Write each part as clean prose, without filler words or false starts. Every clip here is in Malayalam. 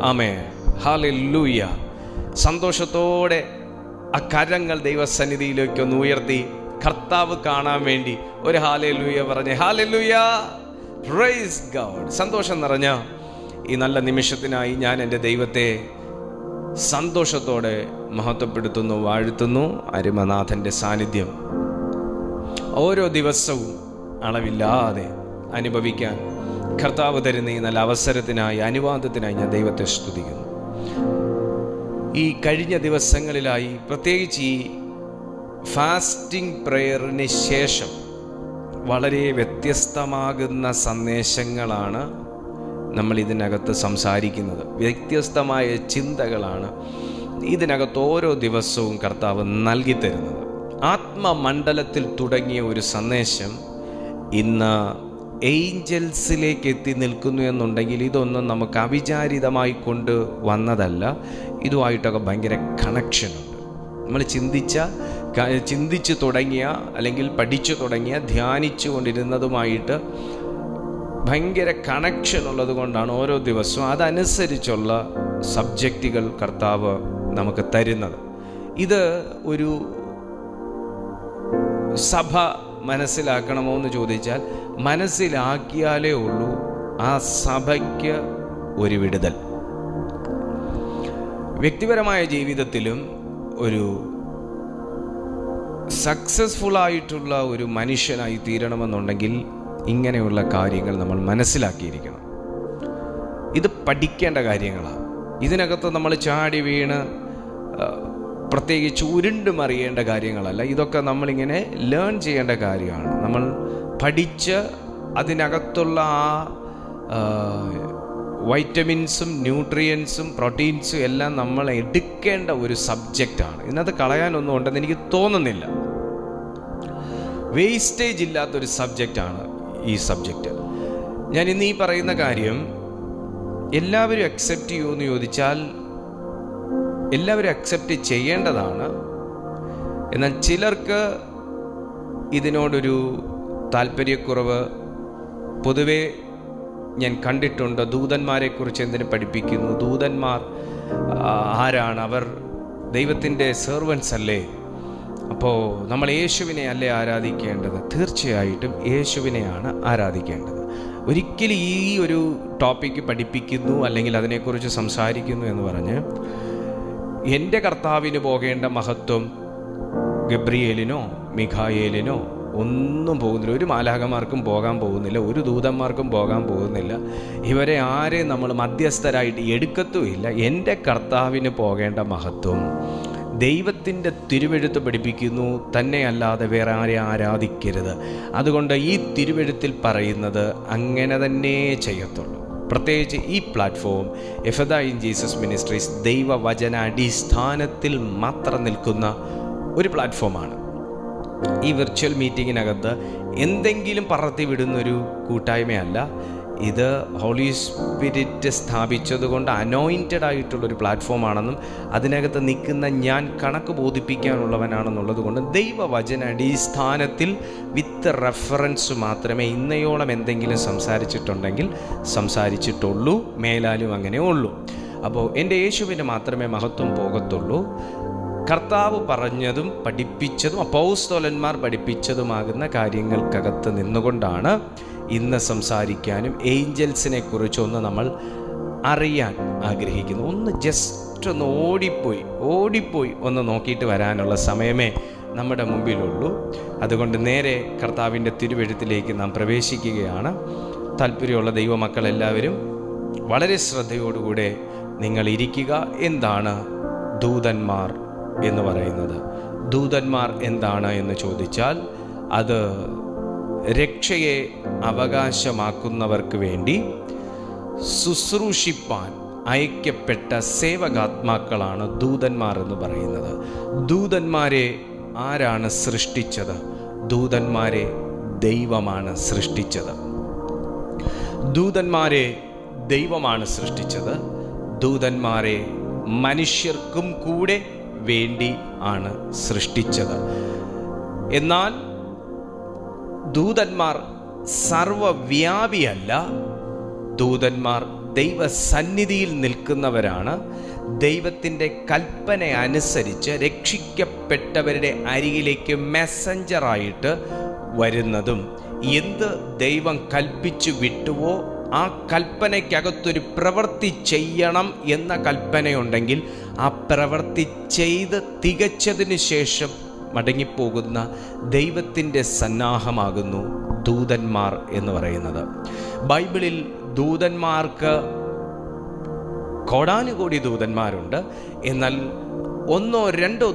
ആമേൻ. ഹല്ലേലൂയ. സന്തോഷത്തോടെ ആ കരങ്ങൾ ദൈവസന്നിധിയിലേക്കൊന്ന് ഉയർത്തി കർത്താവ് കാണാൻ വേണ്ടി ഒരു ഹല്ലേലൂയ പറഞ്ഞേ. Hallelujah, praise God. സന്തോഷം നിറഞ്ഞ ഈ നല്ല നിമിഷത്തിനായി ഞാൻ എൻ്റെ ദൈവത്തെ സന്തോഷത്തോടെ മഹത്വപ്പെടുത്തുന്നു, വാഴ്ത്തുന്നു. അരുമനാഥൻ്റെ സാന്നിധ്യം ഓരോ ദിവസവും അളവില്ലാതെ അനുഭവിക്കാൻ കർത്താവ് തരുന്ന ഈ നല്ല അവസരത്തിനായി, അനുവാദത്തിനായി ഞാൻ ദൈവത്തെ സ്തുതിക്കുന്നു. ഈ കഴിഞ്ഞ ദിവസങ്ങളിലായി, പ്രത്യേകിച്ച് ഈ ഫാസ്റ്റിംഗ് പ്രയറിന് ശേഷം വളരെ വ്യത്യസ്തമാകുന്ന സന്ദേശങ്ങളാണ് നമ്മൾ ഇതിനകത്ത് സംസാരിക്കുന്നത്. വ്യത്യസ്തമായ ചിന്തകളാണ് ഇതിനകത്ത് ഓരോ ദിവസവും കർത്താവ് നൽകി തരുന്നത്. ആത്മമണ്ഡലത്തിൽ തുടങ്ങിയ ഒരു സന്ദേശം ഇന്ന് ഏഞ്ചൽസിലേക്ക് എത്തി നിൽക്കുന്നു എന്നുണ്ടെങ്കിൽ ഇതൊന്നും നമുക്ക് അവിചാരിതമായി കൊണ്ട് വന്നതല്ല. ഇതുമായിട്ടൊക്കെ ഭയങ്കര കണക്ഷനുണ്ട്. നമ്മൾ ചിന്തിച്ച് തുടങ്ങിയ, അല്ലെങ്കിൽ പഠിച്ചു തുടങ്ങിയ, ധ്യാനിച്ചു കൊണ്ടിരുന്നതുമായിട്ട് ഭയങ്കര കണക്ഷൻ ഉള്ളത് കൊണ്ടാണ് ഓരോ ദിവസവും അതനുസരിച്ചുള്ള സബ്ജക്റ്റുകൾ കർത്താവ് നമുക്ക് തരുന്നത്. ഇത് ഒരു സഭ മനസ്സിലാക്കണമോ എന്ന് ചോദിച്ചാൽ മനസ്സിലാക്കിയാലേ ഉള്ളൂ ആ സഭയ്ക്ക് ഒരു വിടുതൽ. വ്യക്തിപരമായ ജീവിതത്തിലും ഒരു സക്സസ്ഫുള്ളായിട്ടുള്ള ഒരു മനുഷ്യനായി തീരണമെന്നുണ്ടെങ്കിൽ ഇങ്ങനെയുള്ള കാര്യങ്ങൾ നമ്മൾ മനസ്സിലാക്കിയിരിക്കണം. ഇത് പഠിക്കേണ്ട കാര്യങ്ങളാണ്. ഇതിനകത്ത് നമ്മൾ ചാടി വീണ് പ്രത്യേകിച്ച് ഉരുണ്ടുമറിയേണ്ട കാര്യങ്ങളല്ല. ഇതൊക്കെ നമ്മളിങ്ങനെ ലേൺ ചെയ്യേണ്ട കാര്യമാണ്. നമ്മൾ പഠിച്ച് അതിനകത്തുള്ള ആ വൈറ്റമിൻസും ന്യൂട്രിയൻസും പ്രോട്ടീൻസും എല്ലാം നമ്മൾ എടുക്കേണ്ട ഒരു സബ്ജക്റ്റാണ്. ഇതിനകത്ത് കളയാനൊന്നും ഉണ്ടെന്ന് എനിക്ക് തോന്നുന്നില്ല. വേസ്റ്റേജ് ഇല്ലാത്തൊരു സബ്ജക്റ്റാണ് ഈ സബ്ജക്റ്റ്. ഞാൻ ഇന്ന് ഈ പറയുന്ന കാര്യം എല്ലാവരും അക്സെപ്റ്റ് ചെയ്യുമെന്ന് ചോദിച്ചാൽ എല്ലാവരും അക്സെപ്റ്റ് ചെയ്യേണ്ടതാണ്. എന്നാൽ ചിലർക്ക് ഇതിനോടൊരു താല്പര്യക്കുറവ് പൊതുവെ ഞാൻ കണ്ടിട്ടുണ്ട്. ദൂതന്മാരെക്കുറിച്ച് എന്തിനു പഠിപ്പിക്കുന്നു? ദൂതന്മാർ ആരാണ്? അവർ ദൈവത്തിൻ്റെ സെർവൻസ് അല്ലേ? അപ്പോൾ നമ്മൾ യേശുവിനെ അല്ലേ ആരാധിക്കേണ്ടത്? തീർച്ചയായിട്ടും യേശുവിനെയാണ് ആരാധിക്കേണ്ടത്. ഒരിക്കലും ഈ ഒരു ടോപ്പിക്ക് പഠിപ്പിക്കുന്നു അല്ലെങ്കിൽ അതിനെക്കുറിച്ച് സംസാരിക്കുന്നു എന്ന് പറഞ്ഞ് എൻ്റെ കർത്താവിന് പോകേണ്ട മഹത്വം ഗബ്രിയേലിനോ മിഖായേലിനോ ഒന്നും പോകുന്നില്ല. ഒരു മാലാഖമാർക്കും പോകാൻ പോകുന്നില്ല, ഒരു ദൂതന്മാർക്കും പോകാൻ പോകുന്നില്ല. ഇവരെ ആരെയും നമ്മൾ മധ്യസ്ഥരായിട്ട് എടുക്കത്തുമില്ല. എൻ്റെ കർത്താവിന് പോകേണ്ട മഹത്വം ദൈവത്തിൻ്റെ തിരുവെഴുത്ത് പഠിപ്പിക്കുന്നു, തന്നെ അല്ലാതെ വേറെ ആരെ ആരാധിക്കരുത്. അതുകൊണ്ട് ഈ തിരുവെഴുത്തിൽ പറയുന്നത് അങ്ങനെ തന്നെ ചെയ്യത്തുള്ളൂ. പ്രത്യേകിച്ച് ഈ പ്ലാറ്റ്ഫോം എഫദ ഇൻ ജീസസ് മിനിസ്ട്രീസ് ദൈവവചനാടിസ്ഥാനത്തിൽ മാത്രം നിൽക്കുന്ന ഒരു പ്ലാറ്റ്ഫോമാണ്. ഈ വിർച്വൽ മീറ്റിങ്ങിനകത്ത് എന്തെങ്കിലും പറത്തി വിടുന്നൊരു കൂട്ടായ്മയല്ല. ഇത് ഹോളി സ്പിരിറ്റ് സ്ഥാപിച്ചതുകൊണ്ട് അനോയിൻറ്റഡ് ആയിട്ടുള്ളൊരു പ്ലാറ്റ്ഫോമാണെന്നും അതിനകത്ത് നിൽക്കുന്ന ഞാൻ കണക്ക് ബോധിപ്പിക്കാനുള്ളവനാണെന്നുള്ളത് കൊണ്ട് ദൈവവചന അടിസ്ഥാനത്തിൽ വിത്ത് റെഫറൻസ് മാത്രമേ ഇന്നയോളം എന്തെങ്കിലും സംസാരിച്ചിട്ടുള്ളൂ. മേലാലും അങ്ങനെ ഉള്ളൂ. അപ്പോൾ എൻ്റെ യേശുവിന് മാത്രമേ മഹത്വം പോകത്തുള്ളൂ. കർത്താവ് പറഞ്ഞതും പഠിപ്പിച്ചതും അപ്പോസ്തലന്മാർ പഠിപ്പിച്ചതുമാകുന്ന കാര്യങ്ങൾക്കകത്ത് നിന്നുകൊണ്ടാണ് ഇന്ന് സംസാരിക്കാനും ഏഞ്ചൽസിനെ കുറിച്ചൊന്ന് നമ്മൾ അറിയാൻ ആഗ്രഹിക്കുന്നു. ഒന്ന് ജസ്റ്റ് ഒന്ന് ഓടിപ്പോയി ഒന്ന് നോക്കിയിട്ട് വരാനുള്ള സമയമേ നമ്മുടെ മുമ്പിലുള്ളൂ. അതുകൊണ്ട് നേരെ കർത്താവിൻ്റെ തിരുവെഴുത്തിലേക്ക് നാം പ്രവേശിക്കുകയാണ്. താല്പര്യമുള്ള ദൈവമക്കളെല്ലാവരും വളരെ ശ്രദ്ധയോടുകൂടെ നിങ്ങൾ ഇരിക്കുക. എന്താണ് ദൂതന്മാർ എന്ന് പറയുന്നത്? ദൂതന്മാർ എന്താണ് എന്ന് ചോദിച്ചാൽ അത് രക്ഷയെ അവകാശമാക്കുന്നവർക്ക് വേണ്ടി ശുശ്രൂഷിപ്പാൻ അയക്കപ്പെട്ട സേവകാത്മാക്കളാണ് ദൂതന്മാർ എന്ന് പറയുന്നത്. ദൂതന്മാരെ ആരാണ് സൃഷ്ടിച്ചത്? ദൂതന്മാരെ ദൈവമാണ് സൃഷ്ടിച്ചത്. ദൂതന്മാരെ ദൈവമാണ് സൃഷ്ടിച്ചത്. ദൂതന്മാരെ മനുഷ്യർക്കും കൂടെ വേണ്ടി ആണ് സൃഷ്ടിച്ചത്. എന്നാൽ ദൂതന്മാർ സർവവ്യാപിയല്ല. ദൂതന്മാർ ദൈവസന്നിധിയിൽ നിൽക്കുന്നവരാണ് ദൈവത്തിൻ്റെ കൽപ്പന അനുസരിച്ച് രക്ഷിക്കപ്പെട്ടവരുടെ അരികിലേക്ക് മെസ്സഞ്ചറായിട്ട് വരുന്നതും. എന്ത് ദൈവം കൽപ്പിച്ചു വിട്ടുവോ ആ കൽപ്പനയ്ക്കകത്തൊരു പ്രവൃത്തി ചെയ്യണം എന്ന കൽപ്പനയുണ്ടെങ്കിൽ ആ പ്രവൃത്തി ചെയ്ത് തികച്ചതിന് ശേഷം മടങ്ങിപ്പോകുന്ന ദൈവത്തിൻ്റെ സന്നാഹമാകുന്നു ദൂതന്മാർ എന്ന് പറയുന്നത്. ബൈബിളിൽ ദൂതന്മാർക്ക് കോടാനുകോടി ദൂതന്മാരുണ്ട്. എന്നാൽ രണ്ടോ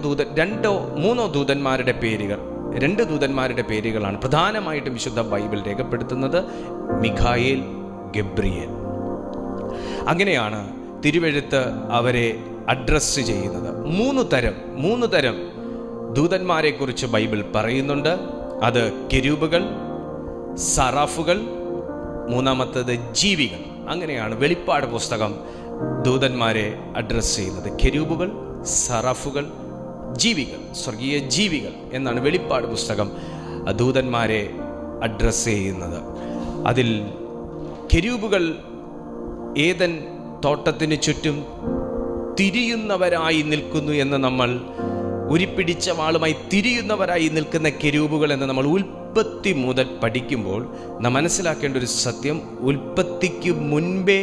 മൂന്നോ ദൂതന്മാരുടെ പേരുകൾ, 2 ദൂതന്മാരുടെ പേരുകളാണ് പ്രധാനമായിട്ടും വിശുദ്ധ ബൈബിൾ രേഖപ്പെടുത്തുന്നത്: മിഖായേൽ, ഗബ്രിയേൽ. അങ്ങനെയാണ് തിരുവെഴുത്ത് അവരെ അഡ്രസ്സ് ചെയ്യുന്നത്. 3 തരം ദൂതന്മാരെ കുറിച്ച് ബൈബിൾ പറയുന്നുണ്ട്. അത് കെരൂബുകൾ, സറാഫുകൾ, മൂന്നാമത്തേത് ജീവികൾ. അങ്ങനെയാണ് വെളിപ്പാട് പുസ്തകം ദൂതന്മാരെ അഡ്രസ്സ് ചെയ്യുന്നത്. കെരൂബുകൾ, സറാഫുകൾ, ജീവികൾ, സ്വർഗീയ ജീവികൾ എന്നാണ് വെളിപ്പാട് പുസ്തകം ദൂതന്മാരെ അഡ്രസ്സ് ചെയ്യുന്നത്. അതിൽ കെരൂബുകൾ ഏദൻ തോട്ടത്തിന് ചുറ്റും തിരിയുന്നവരായി നിൽക്കുന്നു എന്ന് നമ്മൾ, ഉരിപ്പിടിച്ച വാളുമായി തിരിയുന്നവരായി നിൽക്കുന്ന കെരൂബുകൾ എന്ന് നമ്മൾ ഉൽപ്പത്തി മുതൽ പഠിക്കുമ്പോൾ നാം മനസ്സിലാക്കേണ്ട ഒരു സത്യം, ഉൽപ്പത്തിക്ക് മുൻപേ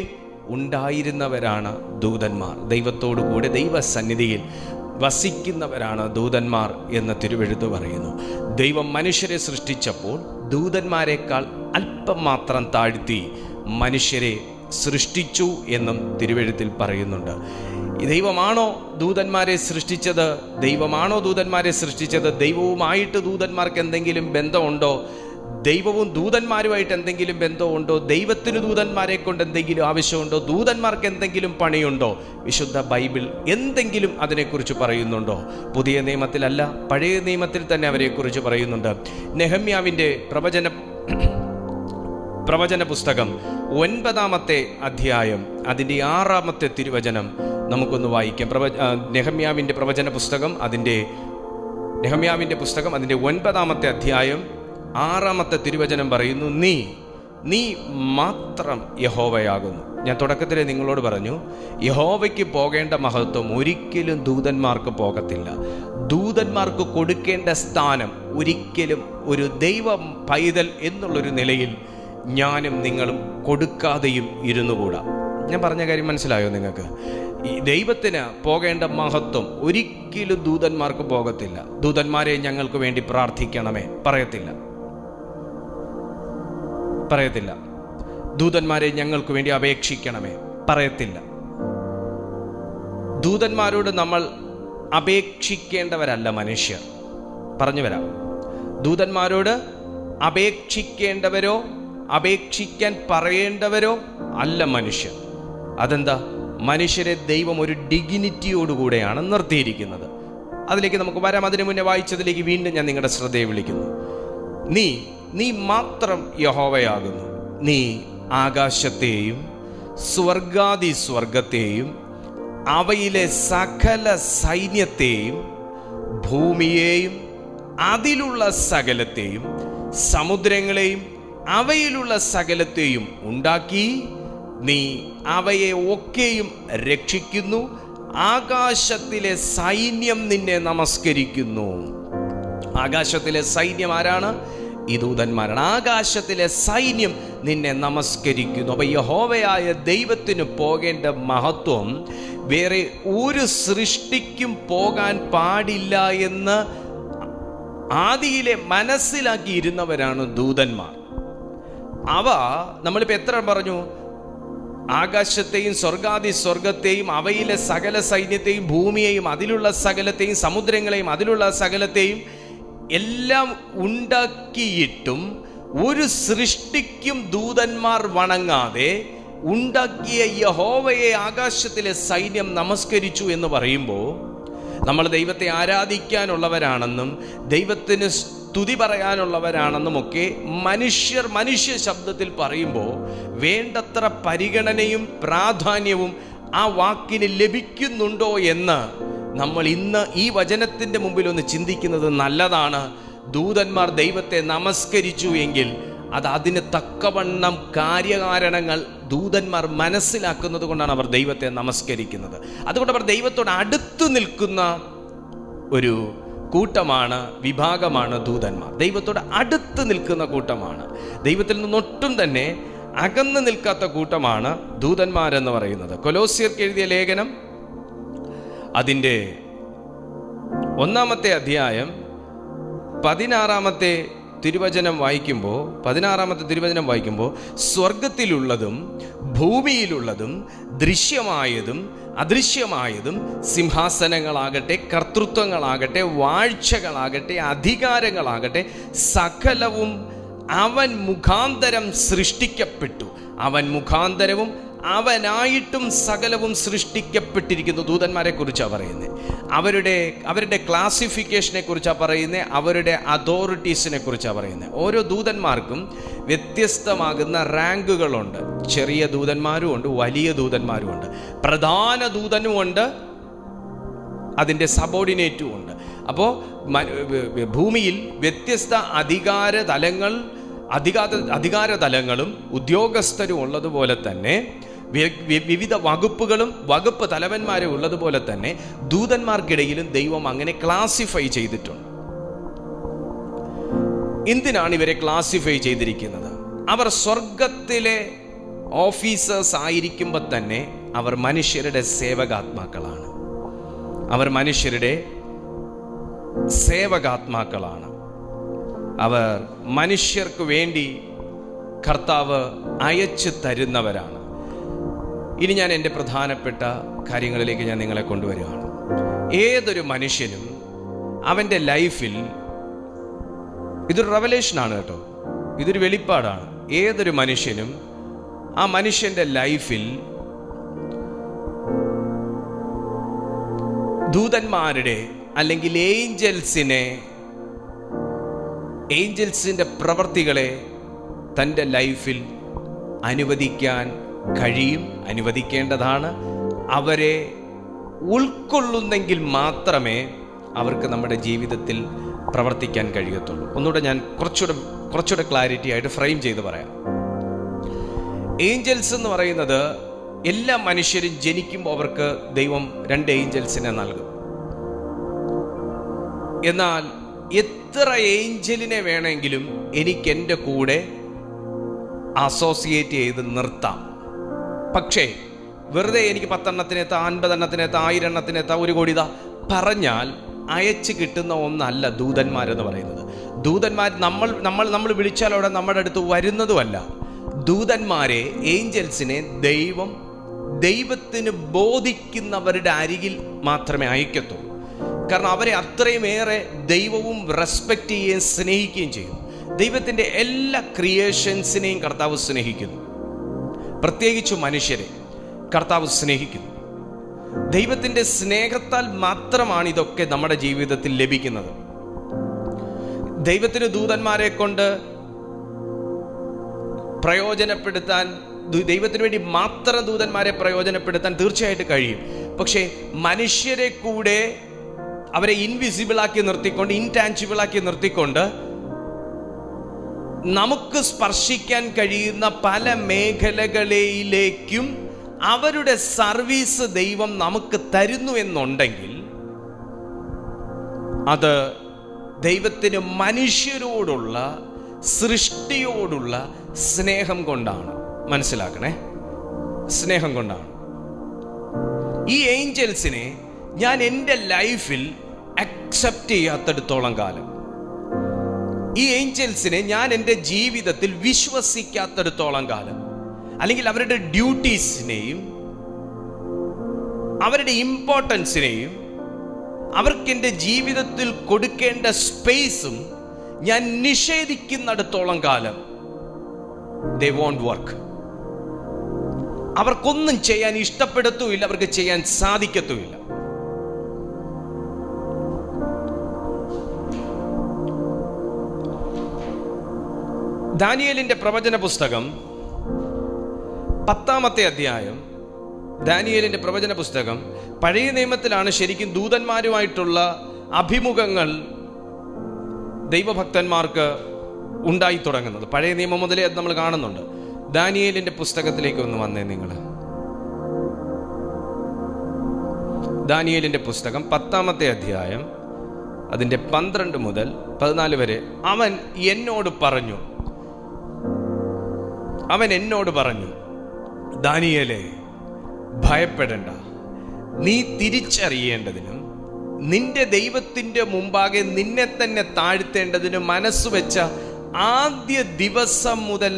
ഉണ്ടായിരുന്നവരാണ് ദൂതന്മാർ. ദൈവത്തോടു കൂടെ ദൈവസന്നിധിയിൽ വസിക്കുന്നവരാണ് ദൂതന്മാർ എന്ന് തിരുവെഴുത്ത് പറയുന്നു. ദൈവം മനുഷ്യരെ സൃഷ്ടിച്ചപ്പോൾ ദൂതന്മാരെക്കാൾ അല്പം മാത്രം താഴ്ത്തി മനുഷ്യരെ സൃഷ്ടിച്ചു എന്നും തിരുവെഴുത്തിൽ പറയുന്നുണ്ട്. ദൈവമാണോ ദൂതന്മാരെ സൃഷ്ടിച്ചത്? ദൈവവുമായിട്ട് ദൂതന്മാർക്ക് എന്തെങ്കിലും ബന്ധമുണ്ടോ? ദൈവവും ദൂതന്മാരുമായിട്ട് എന്തെങ്കിലും ബന്ധമുണ്ടോ? ദൈവത്തിന് ദൂതന്മാരെ കൊണ്ട് എന്തെങ്കിലും ആവശ്യമുണ്ടോ? ദൂതന്മാർക്ക് എന്തെങ്കിലും പണിയുണ്ടോ? വിശുദ്ധ ബൈബിൾ എന്തെങ്കിലും അതിനെക്കുറിച്ച് പറയുന്നുണ്ടോ? പുതിയ നിയമത്തിലല്ല, പഴയ നിയമത്തിൽ തന്നെ അവരെക്കുറിച്ച് പറയുന്നുണ്ട്. നെഹമ്യാവിൻ്റെ പ്രവചന പുസ്തകം 9-ാമത്തെ അധ്യായം അതിൻ്റെ 6-ാമത്തെ തിരുവചനം നമുക്കൊന്ന് വായിക്കാം. നെഹമ്യാവിൻ്റെ പുസ്തകം അതിൻ്റെ 9-ാമത്തെ അധ്യായം 6-ാമത്തെ തിരുവചനം പറയുന്നു, നീ മാത്രം യഹോവയാകുന്നു. ഞാൻ തുടക്കത്തിലെ നിങ്ങളോട് പറഞ്ഞു, യഹോവയ്ക്ക് പോകേണ്ട മഹത്വം ഒരിക്കലും ദൂതന്മാർക്ക് പോകത്തില്ല. ദൂതന്മാർക്ക് കൊടുക്കേണ്ട സ്ഥാനം ഒരിക്കലും ഒരു ദൈവ പൈതൽ എന്നുള്ളൊരു നിലയിൽ ഞാനും നിങ്ങളും കൊടുക്കാതെയും ഇരുന്നുകൂടാ. ഞാൻ പറഞ്ഞ കാര്യം മനസ്സിലായോ നിങ്ങൾക്ക്? ഈ ദൈവത്തിന് പോകേണ്ട മഹത്വം ഒരിക്കലും ദൂതന്മാർക്ക് പോകത്തില്ല. ദൂതന്മാരെ ഞങ്ങൾക്ക് വേണ്ടി പ്രാർത്ഥിക്കണമേ പറയത്തില്ല. ദൂതന്മാരെ ഞങ്ങൾക്ക് വേണ്ടി അപേക്ഷിക്കണമേ പറയത്തില്ല. ദൂതന്മാരോട് നമ്മൾ അപേക്ഷിക്കേണ്ടവരല്ല മനുഷ്യർ. പറഞ്ഞു വരാം. ദൂതന്മാരോട് അപേക്ഷിക്കേണ്ടവരോ അപേക്ഷിക്കാൻ പറയേണ്ടവരോ അല്ല മനുഷ്യർ. അതെന്താ? മനുഷ്യരെ ദൈവം ഒരു ഡിഗ്നിറ്റിയോടുകൂടെയാണ് നിർത്തിയിരിക്കുന്നത്. അതിലേക്ക് നമുക്ക് വരാം. അതിനു മുന്നേ വായിച്ചതിലേക്ക് വീണ്ടും ഞാൻ നിങ്ങളുടെ ശ്രദ്ധയെ വിളിക്കുന്നു. നീ മാത്രം യഹോവയാകുന്നു. നീ ആകാശത്തെയും സ്വർഗത്തെയും അവയിലെ സകല സൈന്യത്തെയും ഭൂമിയെയും അതിലുള്ള സകലത്തെയും സമുദ്രങ്ങളെയും അവയിലുള്ള സകലത്തെയും ഉണ്ടാക്കി. നീ അവയെ ഒക്കെയും രക്ഷിക്കുന്നു. ആകാശത്തിലെ സൈന്യം നിന്നെ നമസ്കരിക്കുന്നു. ആകാശത്തിലെ സൈന്യം ആരാണ്? ഈ ദൂതന്മാരാണ്. ആകാശത്തിലെ സൈന്യം നിന്നെ നമസ്കരിക്കുന്നു. അപ്പൊ യഹോവയായ ദൈവത്തിന് പോകേണ്ട മഹത്വം വേറെ ഒരു സൃഷ്ടിക്കും പോകാൻ പാടില്ല എന്ന് ആദിയിലെ മനസ്സിലാക്കിയിരുന്നവരാണ് ദൂതന്മാർ. അവ നമ്മളിപ്പോൾ എത്ര പറഞ്ഞു? ആകാശത്തെയും സ്വർഗത്തെയും അവയിലെ സകല സൈന്യത്തെയും ഭൂമിയെയും അതിലുള്ള സകലത്തെയും സമുദ്രങ്ങളെയും അതിലുള്ള സകലത്തെയും എല്ലാം ഉണ്ടാക്കിയിട്ടും ഒരു സൃഷ്ടിക്കും ദൂതന്മാർ വണങ്ങാതെ ഉണ്ടാക്കിയ യഹോവയെ ആകാശത്തിലെ സൈന്യം നമസ്കരിച്ചു എന്ന് പറയുമ്പോൾ നമ്മൾ ദൈവത്തെ ആരാധിക്കാനുള്ളവരാണെന്നും ദൈവത്തിന് സ്തുതി പറയാനുള്ളവരാണെന്നും ഒക്കെ മനുഷ്യ ശബ്ദത്തിൽ പറയുമ്പോൾ വേണ്ടത്ര പരിഗണനയും പ്രാധാന്യവും ആ വാക്കിന് ലഭിക്കുന്നുണ്ടോ എന്ന് നമ്മൾ ഇന്ന് ഈ വചനത്തിൻ്റെ മുമ്പിൽ ഒന്ന് ചിന്തിക്കുന്നത് നല്ലതാണ്. ദൂതന്മാർ ദൈവത്തെ നമസ്കരിച്ചു എങ്കിൽ അത് അതിന് തക്കവണ്ണം കാര്യകാരണങ്ങൾ ദൂതന്മാർ മനസ്സിലാക്കുന്നത് കൊണ്ടാണ് അവർ ദൈവത്തെ നമസ്കരിക്കുന്നത്. അതുകൊണ്ട് അവർ ദൈവത്തോട് അടുത്ത് നിൽക്കുന്ന ഒരു കൂട്ടമാണ്, വിഭാഗമാണ് ദൂതന്മാർ. ദൈവത്തോട് അടുത്ത് നിൽക്കുന്ന കൂട്ടമാണ്. ദൈവത്തിൽ നിന്നൊട്ടും തന്നെ അകന്ന് നിൽക്കാത്ത കൂട്ടമാണ് ദൂതന്മാരെന്ന് പറയുന്നത്. കൊലോസ്യർക്ക് എഴുതിയ ലേഖനം അതിൻ്റെ 1-ാമത്തെ അധ്യായം 16-ാമത്തെ തിരുവചനം വായിക്കുമ്പോൾ സ്വർഗത്തിലുള്ളതും ഭൂമിയിലുള്ളതും ദൃശ്യമായതും അദൃശ്യമായതും സിംഹാസനങ്ങളാകട്ടെ, കർത്തൃത്വങ്ങളാകട്ടെ, വാഴ്ചകളാകട്ടെ, അധികാരങ്ങളാകട്ടെ, സകലവും അവൻ മുഖാന്തരം സൃഷ്ടിക്കപ്പെട്ടു. അവൻ മുഖാന്തരവും അവനായിട്ടും സകലവും സൃഷ്ടിക്കപ്പെട്ടിരിക്കുന്നു. ദൂതന്മാരെ കുറിച്ചാണ് പറയുന്നത്. അവരുടെ ക്ലാസിഫിക്കേഷനെ കുറിച്ചാണ് പറയുന്നത്. അവരുടെ അതോറിറ്റീസിനെ കുറിച്ചാണ് പറയുന്നത്. ഓരോ ദൂതന്മാർക്കും വ്യത്യസ്തമാകുന്ന റാങ്കുകളുണ്ട്. ചെറിയ ദൂതന്മാരും ഉണ്ട്, വലിയ ദൂതന്മാരും ഉണ്ട്, പ്രധാന ദൂതനും ഉണ്ട്, അതിൻ്റെ സബോർഡിനേറ്റും ഉണ്ട്. അപ്പോൾ ഭൂമിയിൽ വ്യത്യസ്ത അധികാര തലങ്ങളും ഉദ്യോഗസ്ഥരും ഉള്ളതുപോലെ തന്നെ വിവിധ വകുപ്പുകളും വകുപ്പ് തലവന്മാരും ഉള്ളതുപോലെ തന്നെ ദൂതന്മാർക്കിടയിലും ദൈവം അങ്ങനെ ക്ലാസിഫൈ ചെയ്തിട്ടുണ്ട്. എന്തിനാണ് ഇവരെ ക്ലാസിഫൈ ചെയ്തിരിക്കുന്നത്? അവർ സ്വർഗത്തിലെ ഓഫീസേഴ്സ് ആയിരിക്കുമ്പോൾ തന്നെ അവർ മനുഷ്യരുടെ സേവകാത്മാക്കളാണ്. അവർ മനുഷ്യർക്ക് വേണ്ടി കർത്താവ് അയച്ചു തരുന്നവരാണ്. ഇനി ഞാൻ എൻ്റെ പ്രധാനപ്പെട്ട കാര്യങ്ങളിലേക്ക് ഞാൻ നിങ്ങളെ കൊണ്ടുവരികയാണ്. ഏതൊരു മനുഷ്യനും അവൻ്റെ ലൈഫിൽ, ഇതൊരു റെവലേഷനാണ് കേട്ടോ, ഇതൊരു വെളിപ്പാടാണ്. ഏതൊരു മനുഷ്യനും ആ മനുഷ്യൻ്റെ ലൈഫിൽ ദൂതന്മാരുടെ അല്ലെങ്കിൽ ഏഞ്ചൽസിൻ്റെ പ്രവർത്തികളെ തൻ്റെ ലൈഫിൽ അനുവദിക്കാൻ കഴിയും, അനുവദിക്കേണ്ടതാണ്. അവരെ ഉൾക്കൊള്ളുന്നെങ്കിൽ മാത്രമേ അവർക്ക് നമ്മുടെ ജീവിതത്തിൽ പ്രവർത്തിക്കാൻ കഴിയത്തുള്ളൂ. ഒന്നുകൂടെ ഞാൻ കുറച്ചുകൂടെ ക്ലാരിറ്റി ആയിട്ട് ഫ്രെയിം ചെയ്ത് പറയാം. ഏഞ്ചൽസ് എന്ന് പറയുന്നത് എല്ലാ മനുഷ്യരും ജനിക്കുമ്പോൾ അവർക്ക് ദൈവം 2 ഏഞ്ചൽസിനെ നൽകും. എന്നാൽ എത്ര ഏഞ്ചലിനെ വേണമെങ്കിലും എനിക്ക് എൻ്റെ കൂടെ അസോസിയേറ്റ് ചെയ്ത് നിർത്താം. പക്ഷേ വെറുതെ എനിക്ക് 10 എണ്ണത്തിനെത്താ, 50 എണ്ണത്തിനെത്താ, 1000 എണ്ണത്തിനെത്താ, 1 കോടി പറഞ്ഞാൽ അയച്ച് കിട്ടുന്ന ഒന്നല്ല ദൂതന്മാരെന്ന് പറയുന്നത്. ദൂതന്മാർ നമ്മൾ വിളിച്ചാൽ അവിടെ നമ്മുടെ അടുത്ത് വരുന്നതുമല്ല. ദൂതന്മാരെ, ഏഞ്ചൽസിനെ ദൈവത്തിന് ബോധിക്കുന്നവരുടെ അരികിൽ മാത്രമേ അയക്കത്തുള്ളൂ. കാരണം അവരെ അത്രയുമേറെ ദൈവവും റെസ്പെക്റ്റ് ചെയ്യുകയും സ്നേഹിക്കുകയും ചെയ്യും. ദൈവത്തിൻ്റെ എല്ലാ ക്രിയേഷൻസിനെയും കർത്താവ് സ്നേഹിക്കുന്നു. പ്രത്യേകിച്ച് മനുഷ്യരെ കർത്താവ് സ്നേഹിക്കുന്നു. ദൈവത്തിൻ്റെ സ്നേഹത്താൽ മാത്രമാണ് ഇതൊക്കെ നമ്മുടെ ജീവിതത്തിൽ ലഭിക്കുന്നത്. ദൈവത്തിന് ദൂതന്മാരെ കൊണ്ട് പ്രയോജനപ്പെടുത്താൻ, ദൈവത്തിന് വേണ്ടി മാത്രം ദൂതന്മാരെ പ്രയോജനപ്പെടുത്താൻ തീർച്ചയായിട്ടും കഴിയും. പക്ഷേ മനുഷ്യരെ കൂടെ അവരെ ഇൻവിസിബിളാക്കി നിർത്തിക്കൊണ്ട്, ഇൻടാഞ്ചിബിളാക്കി നിർത്തിക്കൊണ്ട് നമുക്ക് സ്പർശിക്കാൻ കഴിയുന്ന പല മേഖലകളിലേക്കും അവരുടെ സർവീസ് ദൈവം നമുക്ക് തരുന്നു എന്നുണ്ടെങ്കിൽ അത് ദൈവത്തിന് മനുഷ്യരോടുള്ള, സൃഷ്ടിയോടുള്ള സ്നേഹം കൊണ്ടാണ്. മനസ്സിലാക്കണേ, സ്നേഹം കൊണ്ടാണ്. ഈ ഏഞ്ചൽസിനെ ഞാൻ എൻ്റെ ലൈഫിൽ അക്സെപ്റ്റ് ചെയ്യാത്തിടത്തോളം കാലം, ഈ ഏഞ്ചൽസിനെ ഞാൻ എൻ്റെ ജീവിതത്തിൽ വിശ്വസിക്കാത്തിടത്തോളം കാലം, അല്ലെങ്കിൽ അവരുടെ ഡ്യൂട്ടീസിനെയും അവരുടെ ഇമ്പോർട്ടൻസിനെയും അവർക്ക് എൻ്റെ ജീവിതത്തിൽ കൊടുക്കേണ്ട സ്പേസും ഞാൻ നിഷേധിക്കുന്നിടത്തോളം കാലം they won't work. അവർക്കൊന്നും ചെയ്യാൻ ഇഷ്ടപ്പെടത്തുമില്ല, അവർക്ക് ചെയ്യാൻ സാധിക്കത്തുമില്ല. ദാനിയേലിന്റെ പ്രവചന പുസ്തകം 10-ാമത്തെ അധ്യായം, ദാനിയേലിന്റെ പ്രവചന പുസ്തകം പഴയ നിയമത്തിലാണ്. ശരിക്കും ദൂതന്മാരുമായിട്ടുള്ള അഭിമുഖങ്ങൾ ദൈവഭക്തന്മാർക്ക് ഉണ്ടായി തുടങ്ങുന്നത്. പഴയ നിയമം മുതലേ അത് നമ്മൾ കാണുന്നുണ്ട്. ദാനിയേലിന്റെ പുസ്തകത്തിലേക്ക് ഒന്ന് വന്നേ നിങ്ങൾ. ദാനിയേലിന്റെ പുസ്തകം 10-ാമത്തെ അധ്യായം അതിൻ്റെ 12 മുതൽ 14 വരെ. അവൻ എന്നോട് പറഞ്ഞു, ദാനിയേലേ, ഭയപ്പെടേണ്ട. നീ തിരിച്ചറിയേണ്ടതിനും നിന്റെ ദൈവത്തിൻ്റെ മുമ്പാകെ നിന്നെ തന്നെ താഴ്ത്തേണ്ടതിനും മനസ്സുവെച്ച ആദ്യ ദിവസം മുതൽ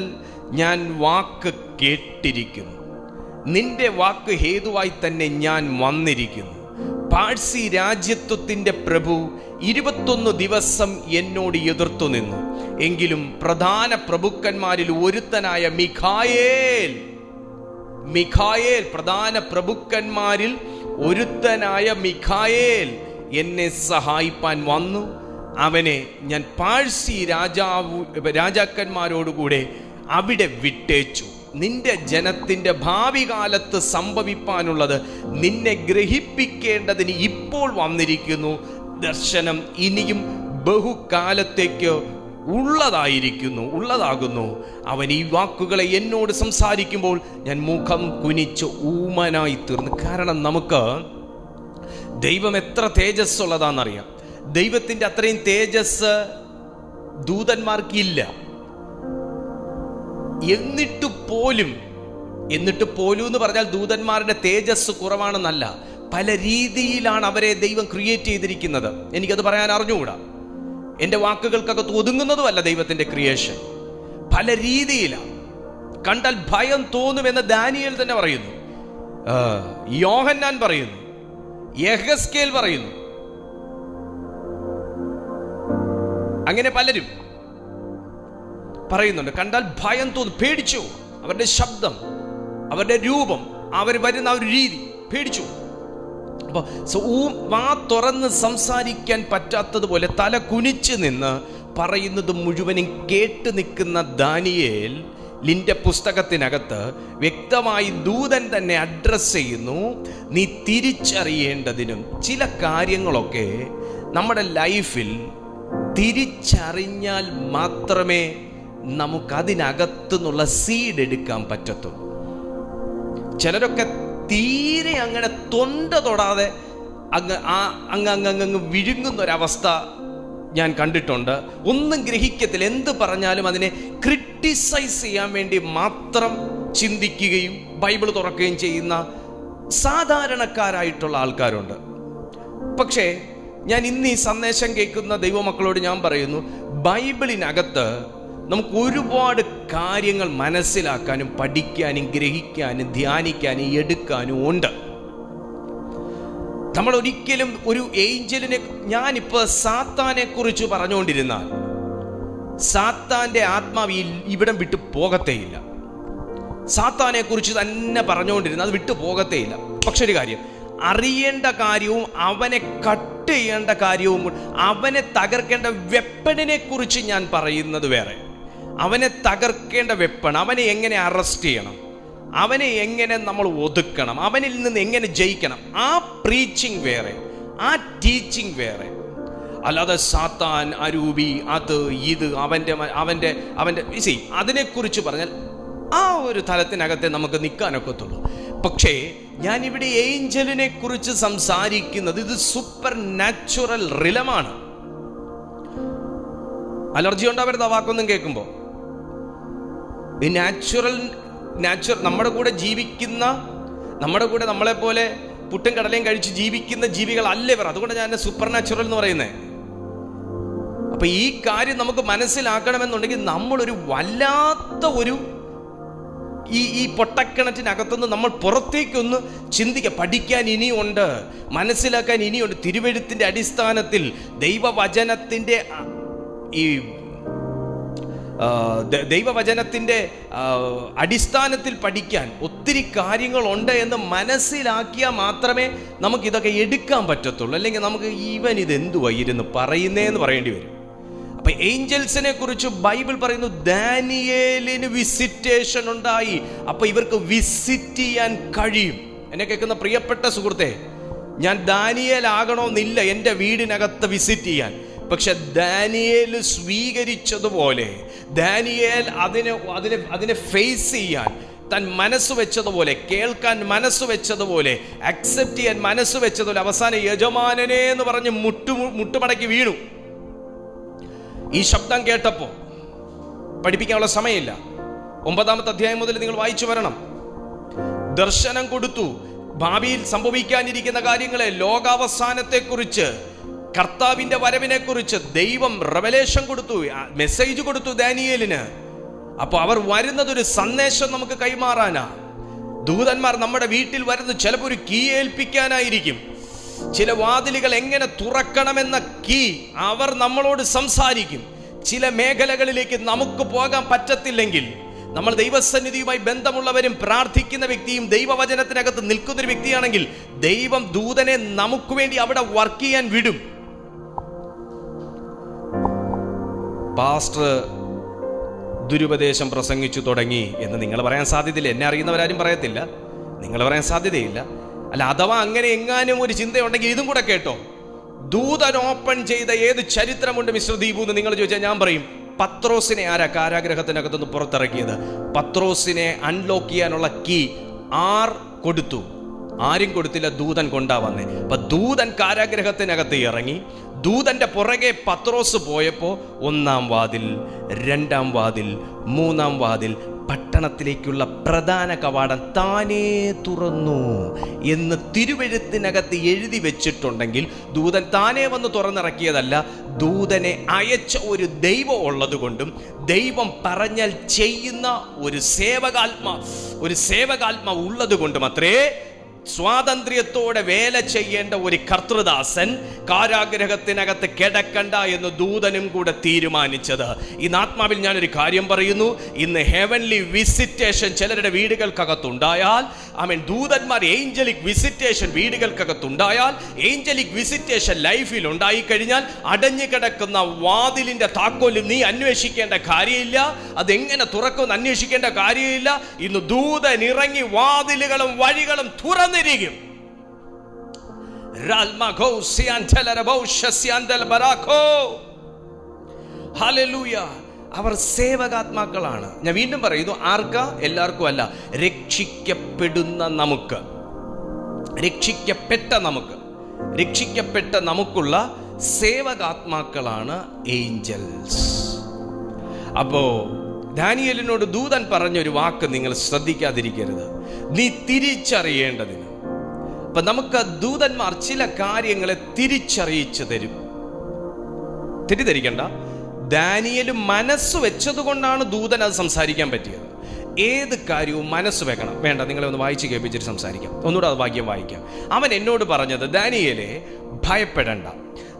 ഞാൻ വാക്ക് കേട്ടിരിക്കുന്നു. നിന്റെ വാക്ക് ഹേതുവായി തന്നെ ഞാൻ വന്നിരിക്കുന്നു. പാഴ്സി രാജ്യത്വത്തിൻ്റെ പ്രഭു 21 ദിവസം എന്നോട് എതിർത്തു നിന്നു. എങ്കിലും പ്രധാന പ്രഭുക്കന്മാരിൽ ഒരുത്തനായ മിഖായേൽ പ്രധാന പ്രഭുക്കന്മാരിൽ ഒരുത്തനായ മിഖായേൽ എന്നെ സഹായിപ്പാൻ വന്നു. അവനെ ഞാൻ പാഴ്സി രാജാക്കന്മാരോടുകൂടെ അവിടെ വിട്ടേച്ചു. നിന്റെ ജനത്തിൻ്റെ ഭാവി കാലത്ത് സംഭവിപ്പാനുള്ളത് നിന്നെ ഗ്രഹിപ്പിക്കേണ്ടതിന് ഇപ്പോൾ വന്നിരിക്കുന്നു. ദർശനം ഇനിയും ബഹുകാലത്തേക്ക് ഉള്ളതാകുന്നു. അവൻ ഈ വാക്കുകളെ എന്നോട് സംസാരിക്കുമ്പോൾ ഞാൻ മുഖം കുനിച്ച് ഊമനായി തീർന്നു. കാരണം നമുക്ക് ദൈവം എത്ര തേജസ്സുള്ളതാണെന്നറിയാം. ദൈവത്തിൻ്റെ അത്രയും തേജസ് ദൂതന്മാർക്കില്ല. എന്നിട്ട് പോലും എന്ന് പറഞ്ഞാൽ ദൂതന്മാരുടെ തേജസ് കുറവാണെന്നല്ല, പല രീതിയിലാണ് അവരെ ദൈവം ക്രിയേറ്റ് ചെയ്തിരിക്കുന്നത്. എനിക്കത് പറയാൻ അറിഞ്ഞുകൂടാ. എൻ്റെ വാക്കുകൾക്കകത്ത് ഒതുങ്ങുന്നതുമല്ല ദൈവത്തിൻ്റെ ക്രിയേഷൻ. പല രീതിയിലാണ്. കണ്ടാൽ ഭയം തോന്നുമെന്ന് ദാനിയേൽ തന്നെ പറയുന്നു, യോഹന്നാൻ പറയുന്നു, യെഹെസ്കേൽ പറയുന്നു. അങ്ങനെ പലരും പറയുന്നുണ്ട്. കണ്ടാൽ ഭയം തോന്നും, പേടിച്ചു. അവരുടെ ശബ്ദം, അവരുടെ രൂപം, അവർ വരുന്ന ഒരു രീതി പേടിച്ചു. അപ്പോൾ വാ തുറന്ന് സംസാരിക്കാൻ പറ്റാത്തതുപോലെ തല കുനിച്ച് നിന്ന് പറയുന്നത് മുഴുവനും കേട്ട് നിൽക്കുന്ന ദാനിയേലിന്റെ പുസ്തകത്തിനകത്ത് വ്യക്തമായി ദൂതൻ തന്നെ അഡ്രസ് ചെയ്യുന്നു. നീ തിരിച്ചറിയേണ്ടതിനും ചില കാര്യങ്ങളൊക്കെ നമ്മുടെ ലൈഫിൽ തിരിച്ചറിഞ്ഞാൽ മാത്രമേ നമുക്കതിനകത്തുനിന്നുള്ള സീഡ് എടുക്കാൻ പറ്റത്തുള്ളൂ. ചിലരൊക്കെ തീരെ അങ്ങനെ തൊടാതെ അങ്ങ് വിഴുങ്ങുന്നൊരവസ്ഥ ഞാൻ കണ്ടിട്ടുണ്ട്. ഒന്നും ഗ്രഹിക്കത്തില്ല. എന്ത് പറഞ്ഞാലും അതിനെ ക്രിട്ടിസൈസ് ചെയ്യാൻ വേണ്ടി മാത്രം ചിന്തിക്കുകയും ബൈബിൾ തുറക്കുകയും ചെയ്യുന്ന സാധാരണക്കാരായിട്ടുള്ള ആൾക്കാരുണ്ട്. പക്ഷേ ഞാൻ ഇന്ന് ഈ സന്ദേശം കേൾക്കുന്ന ദൈവമക്കളോട് ഞാൻ പറയുന്നു, ബൈബിളിനകത്ത് നമുക്ക് ഒരുപാട് കാര്യങ്ങൾ മനസ്സിലാക്കാനും പഠിക്കാനും ഗ്രഹിക്കാനും ധ്യാനിക്കാനും എടുക്കാനും ഉണ്ട്. നമ്മൾ ഒരിക്കലും ഒരു ഏഞ്ചലിനെ, ഞാനിപ്പോൾ സാത്താനെ കുറിച്ച് പറഞ്ഞുകൊണ്ടിരുന്നാൽ സാത്താന്റെ ആത്മാവ് ഇവിടം വിട്ടു പോകത്തേയില്ല. സാത്താനെ കുറിച്ച് തന്നെ പറഞ്ഞുകൊണ്ടിരുന്ന അത് വിട്ടു പോകത്തേയില്ല. പക്ഷെ ഒരു കാര്യം, അറിയേണ്ട കാര്യവും അവനെ കട്ട് ചെയ്യേണ്ട കാര്യവും, അവനെ തകർക്കേണ്ട വെപ്പണിനെ കുറിച്ച് ഞാൻ പറയുന്നത് വേറെ. അവനെ തകർക്കേണ്ട വെപ്പൺ, അവനെ എങ്ങനെ അറസ്റ്റ് ചെയ്യണം, അവനെ എങ്ങനെ നമ്മൾ ഒതുക്കണം, അവനിൽ നിന്ന് എങ്ങനെ ജയിക്കണം, ആ പ്രീച്ചിങ് വേറെ, ആ ടീച്ചിങ് വേറെ. അല്ലാതെ സാത്താൻ, അരൂപി, അത് ഇത് അവൻ്റെ അതിനെക്കുറിച്ച് പറഞ്ഞാൽ ആ ഒരു തലത്തിനകത്തെ നമുക്ക് നിൽക്കാനൊക്കത്തുള്ളൂ. പക്ഷേ ഞാനിവിടെ ഏഞ്ചലിനെ കുറിച്ച് സംസാരിക്കുന്നത് ഇത് സൂപ്പർ നാച്ചുറൽ റിലമാണ്. അലർജി ഉണ്ടാവരുത് ആ വാക്കൊന്നും കേൾക്കുമ്പോൾ. ഈ നാച്ചുറൽ നമ്മുടെ കൂടെ ജീവിക്കുന്ന, നമ്മുടെ കൂടെ നമ്മളെപ്പോലെ പുട്ടും കടലയും കഴിച്ച് ജീവിക്കുന്ന ജീവികളല്ല ഇവർ. അതുകൊണ്ട് ഞാൻ സൂപ്പർ നാച്ചുറൽ എന്ന് പറയുന്നത്. അപ്പൊ ഈ കാര്യം നമുക്ക് മനസ്സിലാക്കണമെന്നുണ്ടെങ്കിൽ നമ്മളൊരു വല്ലാത്ത ഒരു ഈ പൊട്ടക്കിണറ്റിനകത്തുനിന്ന് നമ്മൾ പുറത്തേക്കൊന്ന് ചിന്തിക്കുക. പഠിക്കാൻ ഇനിയുണ്ട്, മനസ്സിലാക്കാൻ ഇനിയുണ്ട്. തിരുവെഴുത്തിൻ്റെ അടിസ്ഥാനത്തിൽ ദൈവവചനത്തിൻ്റെ അടിസ്ഥാനത്തിൽ പഠിക്കാൻ ഒത്തിരി കാര്യങ്ങളുണ്ട് എന്ന് മനസ്സിലാക്കിയാൽ മാത്രമേ നമുക്കിതൊക്കെ എടുക്കാൻ പറ്റത്തുള്ളൂ. അല്ലെങ്കിൽ നമുക്ക് ഇതെന്തുവാ ഇരുന്ന് പറയുന്നതെന്ന് പറയേണ്ടി വരും. അപ്പൊ ഏഞ്ചൽസിനെ കുറിച്ച് ബൈബിൾ പറയുന്നു, ദാനിയേലിന് വിസിറ്റേഷൻ ഉണ്ടായി. അപ്പൊ ഇവർക്ക് വിസിറ്റ് ചെയ്യാൻ കഴിയും. എന്നെ കേൾക്കുന്ന പ്രിയപ്പെട്ട സുഹൃത്തെ, ഞാൻ ദാനിയേൽ ആകണമെന്നില്ല എൻ്റെ വീടിനകത്ത് വിസിറ്റ് ചെയ്യാൻ. പക്ഷെ ദാനിയേൽ സ്വീകരിച്ചതുപോലെ, ദാനിയേൽ അതിനെ ഫേസ് ചെയ്യാൻ താൻ മനസ്സ് വെച്ചതുപോലെ, കേൾക്കാൻ മനസ്സ് വെച്ചതുപോലെ, അക്സെപ്റ്റ് ചെയ്യാൻ മനസ്സ് വെച്ചതുപോലെ, അവസാനം യജമാനനെ എന്ന് പറഞ്ഞ് മുട്ടുമടക്കി വീണു. ഈ ശബ്ദം കേട്ടപ്പോ പഠിപ്പിക്കാനുള്ള സമയമില്ല. 9-ാമത്തെ അധ്യായം മുതൽ നിങ്ങൾ വായിച്ചു വരണം. ദർശനം കൊടുത്തു, ഭാവിയിൽ സംഭവിക്കാനിരിക്കുന്ന കാര്യങ്ങളെ, ലോകാവസാനത്തെക്കുറിച്ച്, കർത്താവിന്റെ വരവിനെ കുറിച്ച് ദൈവം റെവലേഷൻ കൊടുത്തു, മെസ്സേജ് കൊടുത്തു ദാനിയേലിന്. അപ്പൊ അവർ വരുന്നതൊരു സന്ദേശം നമുക്ക് കൈമാറാനാ. ദൂതന്മാർ നമ്മുടെ വീട്ടിൽ വരുന്നത് ചിലപ്പോൾ ഒരു കീ ഏൽപ്പിക്കാനായിരിക്കും. ചില വാതിലുകൾ എങ്ങനെ തുറക്കണമെന്ന കീ അവർ നമ്മളോട് സംസാരിക്കും. ചില മേഖലകളിലേക്ക് നമുക്ക് പോകാൻ പറ്റത്തില്ലെങ്കിൽ, നമ്മൾ ദൈവസന്നിധിയുമായി ബന്ധമുള്ളവരും പ്രാർത്ഥിക്കുന്ന വ്യക്തിയും ദൈവവചനത്തിനകത്ത് നിൽക്കുന്നൊരു വ്യക്തിയാണെങ്കിൽ, ദൈവം ദൂതനെ നമുക്ക് വേണ്ടി അവിടെ വർക്ക് ചെയ്യാൻ വിടും. പാസ്റ്റർ ദുരുപദേശം പ്രസംഗിച്ചു തുടങ്ങി എന്ന് നിങ്ങൾ പറയാൻ സാധ്യതയില്ല. എന്നെ അറിയുന്നവരാരും പറയത്തില്ല, നിങ്ങൾ പറയാൻ സാധ്യതയില്ല. അല്ല, അഥവാ അങ്ങനെ എങ്ങാനും ഒരു ചിന്തയുണ്ടെങ്കിൽ ഇതും കൂടെ കേട്ടോ. ദൂതൻ ഓപ്പൺ ചെയ്ത ഏത് ചരിത്രമുണ്ട് മിസ്റ്റർ ദീപു എന്ന് നിങ്ങൾ ചോദിച്ചാൽ ഞാൻ പറയും, പത്രോസിനെ ആരാ കാരാഗ്രഹത്തിനകത്തുനിന്ന് പുറത്തിറക്കിയത്? പത്രോസിനെ അൺലോക്ക് ചെയ്യാനുള്ള കീ ആർ കൊടുത്തു? ആരും കൊടുത്തില്ല, ദൂതൻ കൊണ്ടാ വന്നേ. അപ്പൊ ദൂതൻ കാരാഗ്രഹത്തിനകത്ത് ഇറങ്ങി. ദൂതന്റെ പുറകെ പത്രോസ് പോയപ്പോ 1-ാം വാതിൽ, 2-ാം വാതിൽ, 3-ാം വാതിൽ, പട്ടണത്തിലേക്കുള്ള പ്രധാന കവാടം താനേ തുറന്നു എന്ന് തിരുവെഴുത്തിനകത്ത് എഴുതി വെച്ചിട്ടുണ്ടെങ്കിൽ, ദൂതൻ താനേ വന്ന് തുറന്നിറക്കിയതല്ല, ദൂതനെ അയച്ച ഒരു ദൈവം ഉള്ളത് കൊണ്ടും, ദൈവം പറഞ്ഞാൽ ചെയ്യുന്ന ഒരു സേവകാത്മ ഉള്ളത് കൊണ്ടും അത്രേ സ്വാതന്ത്ര്യത്തോടെ വേല ചെയ്യേണ്ട ഒരു കർത്തൃദാസൻ കാരാഗ്രഹത്തിനകത്ത് കിടക്കണ്ട എന്ന് ദൂതനും കൂടെ തീരുമാനിച്ചത്. ഇന്ന് ആത്മാവിൽ ഞാനൊരു കാര്യം പറയുന്നു. ഇന്ന് ഹെവൻലി വിസിറ്റേഷൻ ചിലരുടെ വീടുകൾക്കകത്തുണ്ടായാൽ, ദൂതന്മാർ ഏഞ്ചലിക് വിസിറ്റേഷൻ വീടുകൾക്കകത്തുണ്ടായാൽ, ഏഞ്ചലിക് വിസിറ്റേഷൻ ലൈഫിൽ ഉണ്ടായിക്കഴിഞ്ഞാൽ, അടഞ്ഞു കിടക്കുന്ന വാതിലിന്റെ താക്കോലും നീ അന്വേഷിക്കേണ്ട കാര്യമില്ല, അതെങ്ങനെ തുറക്കുമെന്ന് അന്വേഷിക്കേണ്ട കാര്യമില്ല. ഇന്ന് ദൂതൻ ഇറങ്ങി വാതിലുകളും വഴികളും തുറന്നിരിക്കും. അവർ സേവകാത്മാക്കളാണ്. ഞാൻ വീണ്ടും പറയുന്നു, ആർക്കാ? എല്ലാവർക്കും അല്ല. രക്ഷിക്കപ്പെടുന്ന നമുക്ക്, രക്ഷിക്കപ്പെട്ട നമുക്കുള്ള സേവകാത്മാക്കളാണ് ഏഞ്ചൽസ്. അപ്പോ ദാനിയേലിനോട് ദൂതൻ പറഞ്ഞൊരു വാക്ക് നിങ്ങൾ ശ്രദ്ധിക്കാതിരിക്കരുത്, നീ തിരിച്ചറിയേണ്ടതിന്. അപ്പൊ നമുക്ക് ദൂതന്മാർ ചില കാര്യങ്ങളെ തിരിച്ചറിയിച്ചു തരും. തെറ്റിദ്ധരിക്കണ്ട, ദാനിയേൽ മനസ്സ് വെച്ചതുകൊണ്ടാണ് ദൂതൻ അത് സംസാരിക്കാൻ പറ്റിയത്. ഏത് കാര്യവും മനസ്സ് വെക്കണം. വേണ്ട, നിങ്ങളെ ഒന്ന് വായിച്ച് കേൾപ്പിച്ചിട്ട് സംസാരിക്കാം. ഒന്നുകൂടെ അത് വാക്യം വായിക്കാം. അവൻ എന്നോട് പറഞ്ഞത്, ദാനിയേലേ ഭയപ്പെടണ്ട,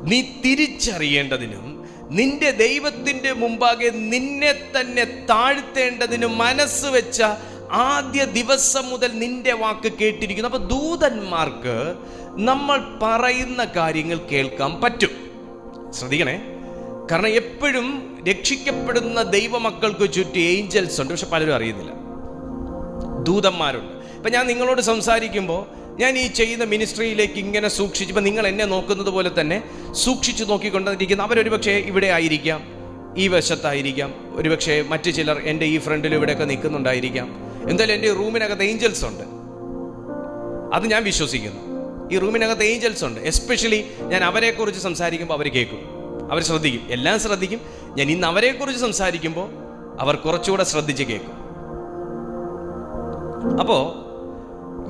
നീ തിരിച്ചറിയേണ്ടതിനും നിന്റെ ദൈവത്തിന്റെ മുമ്പാകെ നിന്നെ തന്നെ താഴ്ത്തേണ്ടതിനും മനസ്സ് വെച്ച ആദ്യ ദിവസം മുതൽ നിന്റെ വാക്ക് കേട്ടിരിക്കുന്നു. അപ്പൊ ദൂതന്മാർക്ക് നമ്മൾ പറയുന്ന കാര്യങ്ങൾ കേൾക്കാൻ പറ്റും. ശ്രദ്ധിക്കണേ, കാരണം എപ്പോഴും രക്ഷിക്കപ്പെടുന്ന ദൈവമക്കൾക്ക് ചുറ്റും ഏഞ്ചൽസ് ഉണ്ട്, പക്ഷെ പലരും അറിയുന്നില്ല. ദൂതന്മാരുണ്ട്. ഇപ്പൊ ഞാൻ നിങ്ങളോട് സംസാരിക്കുമ്പോൾ, ഞാൻ ഈ ചെയ്യുന്ന മിനിസ്ട്രിയിലേക്ക് ഇങ്ങനെ സൂക്ഷിച്ച്, ഇപ്പം നിങ്ങൾ എന്നെ നോക്കുന്നത് പോലെ തന്നെ സൂക്ഷിച്ച് നോക്കിക്കൊണ്ടിരിക്കുന്ന അവരൊരുപക്ഷെ ഇവിടെ ആയിരിക്കാം, ഈ വശത്തായിരിക്കാം, ഒരുപക്ഷെ മറ്റു ചിലർ എൻ്റെ ഈ ഫ്രണ്ടിൽ ഇവിടെയൊക്കെ നിൽക്കുന്നുണ്ടായിരിക്കാം. എന്തായാലും എൻ്റെ റൂമിനകത്ത് ഏഞ്ചൽസ് ഉണ്ട്, അത് ഞാൻ വിശ്വസിക്കുന്നു. ഈ റൂമിനകത്ത് ഏഞ്ചൽസ് ഉണ്ട്. എസ്പെഷ്യലി ഞാൻ അവരെക്കുറിച്ച് സംസാരിക്കുമ്പോൾ അവർ കേൾക്കും, അവർ ശ്രദ്ധിക്കും, എല്ലാം ശ്രദ്ധിക്കും. ഞാൻ ഇന്ന് അവരെക്കുറിച്ച് സംസാരിക്കുമ്പോൾ അവർ കുറച്ചുകൂടെ ശ്രദ്ധിച്ച് കേൾക്കും. അപ്പോൾ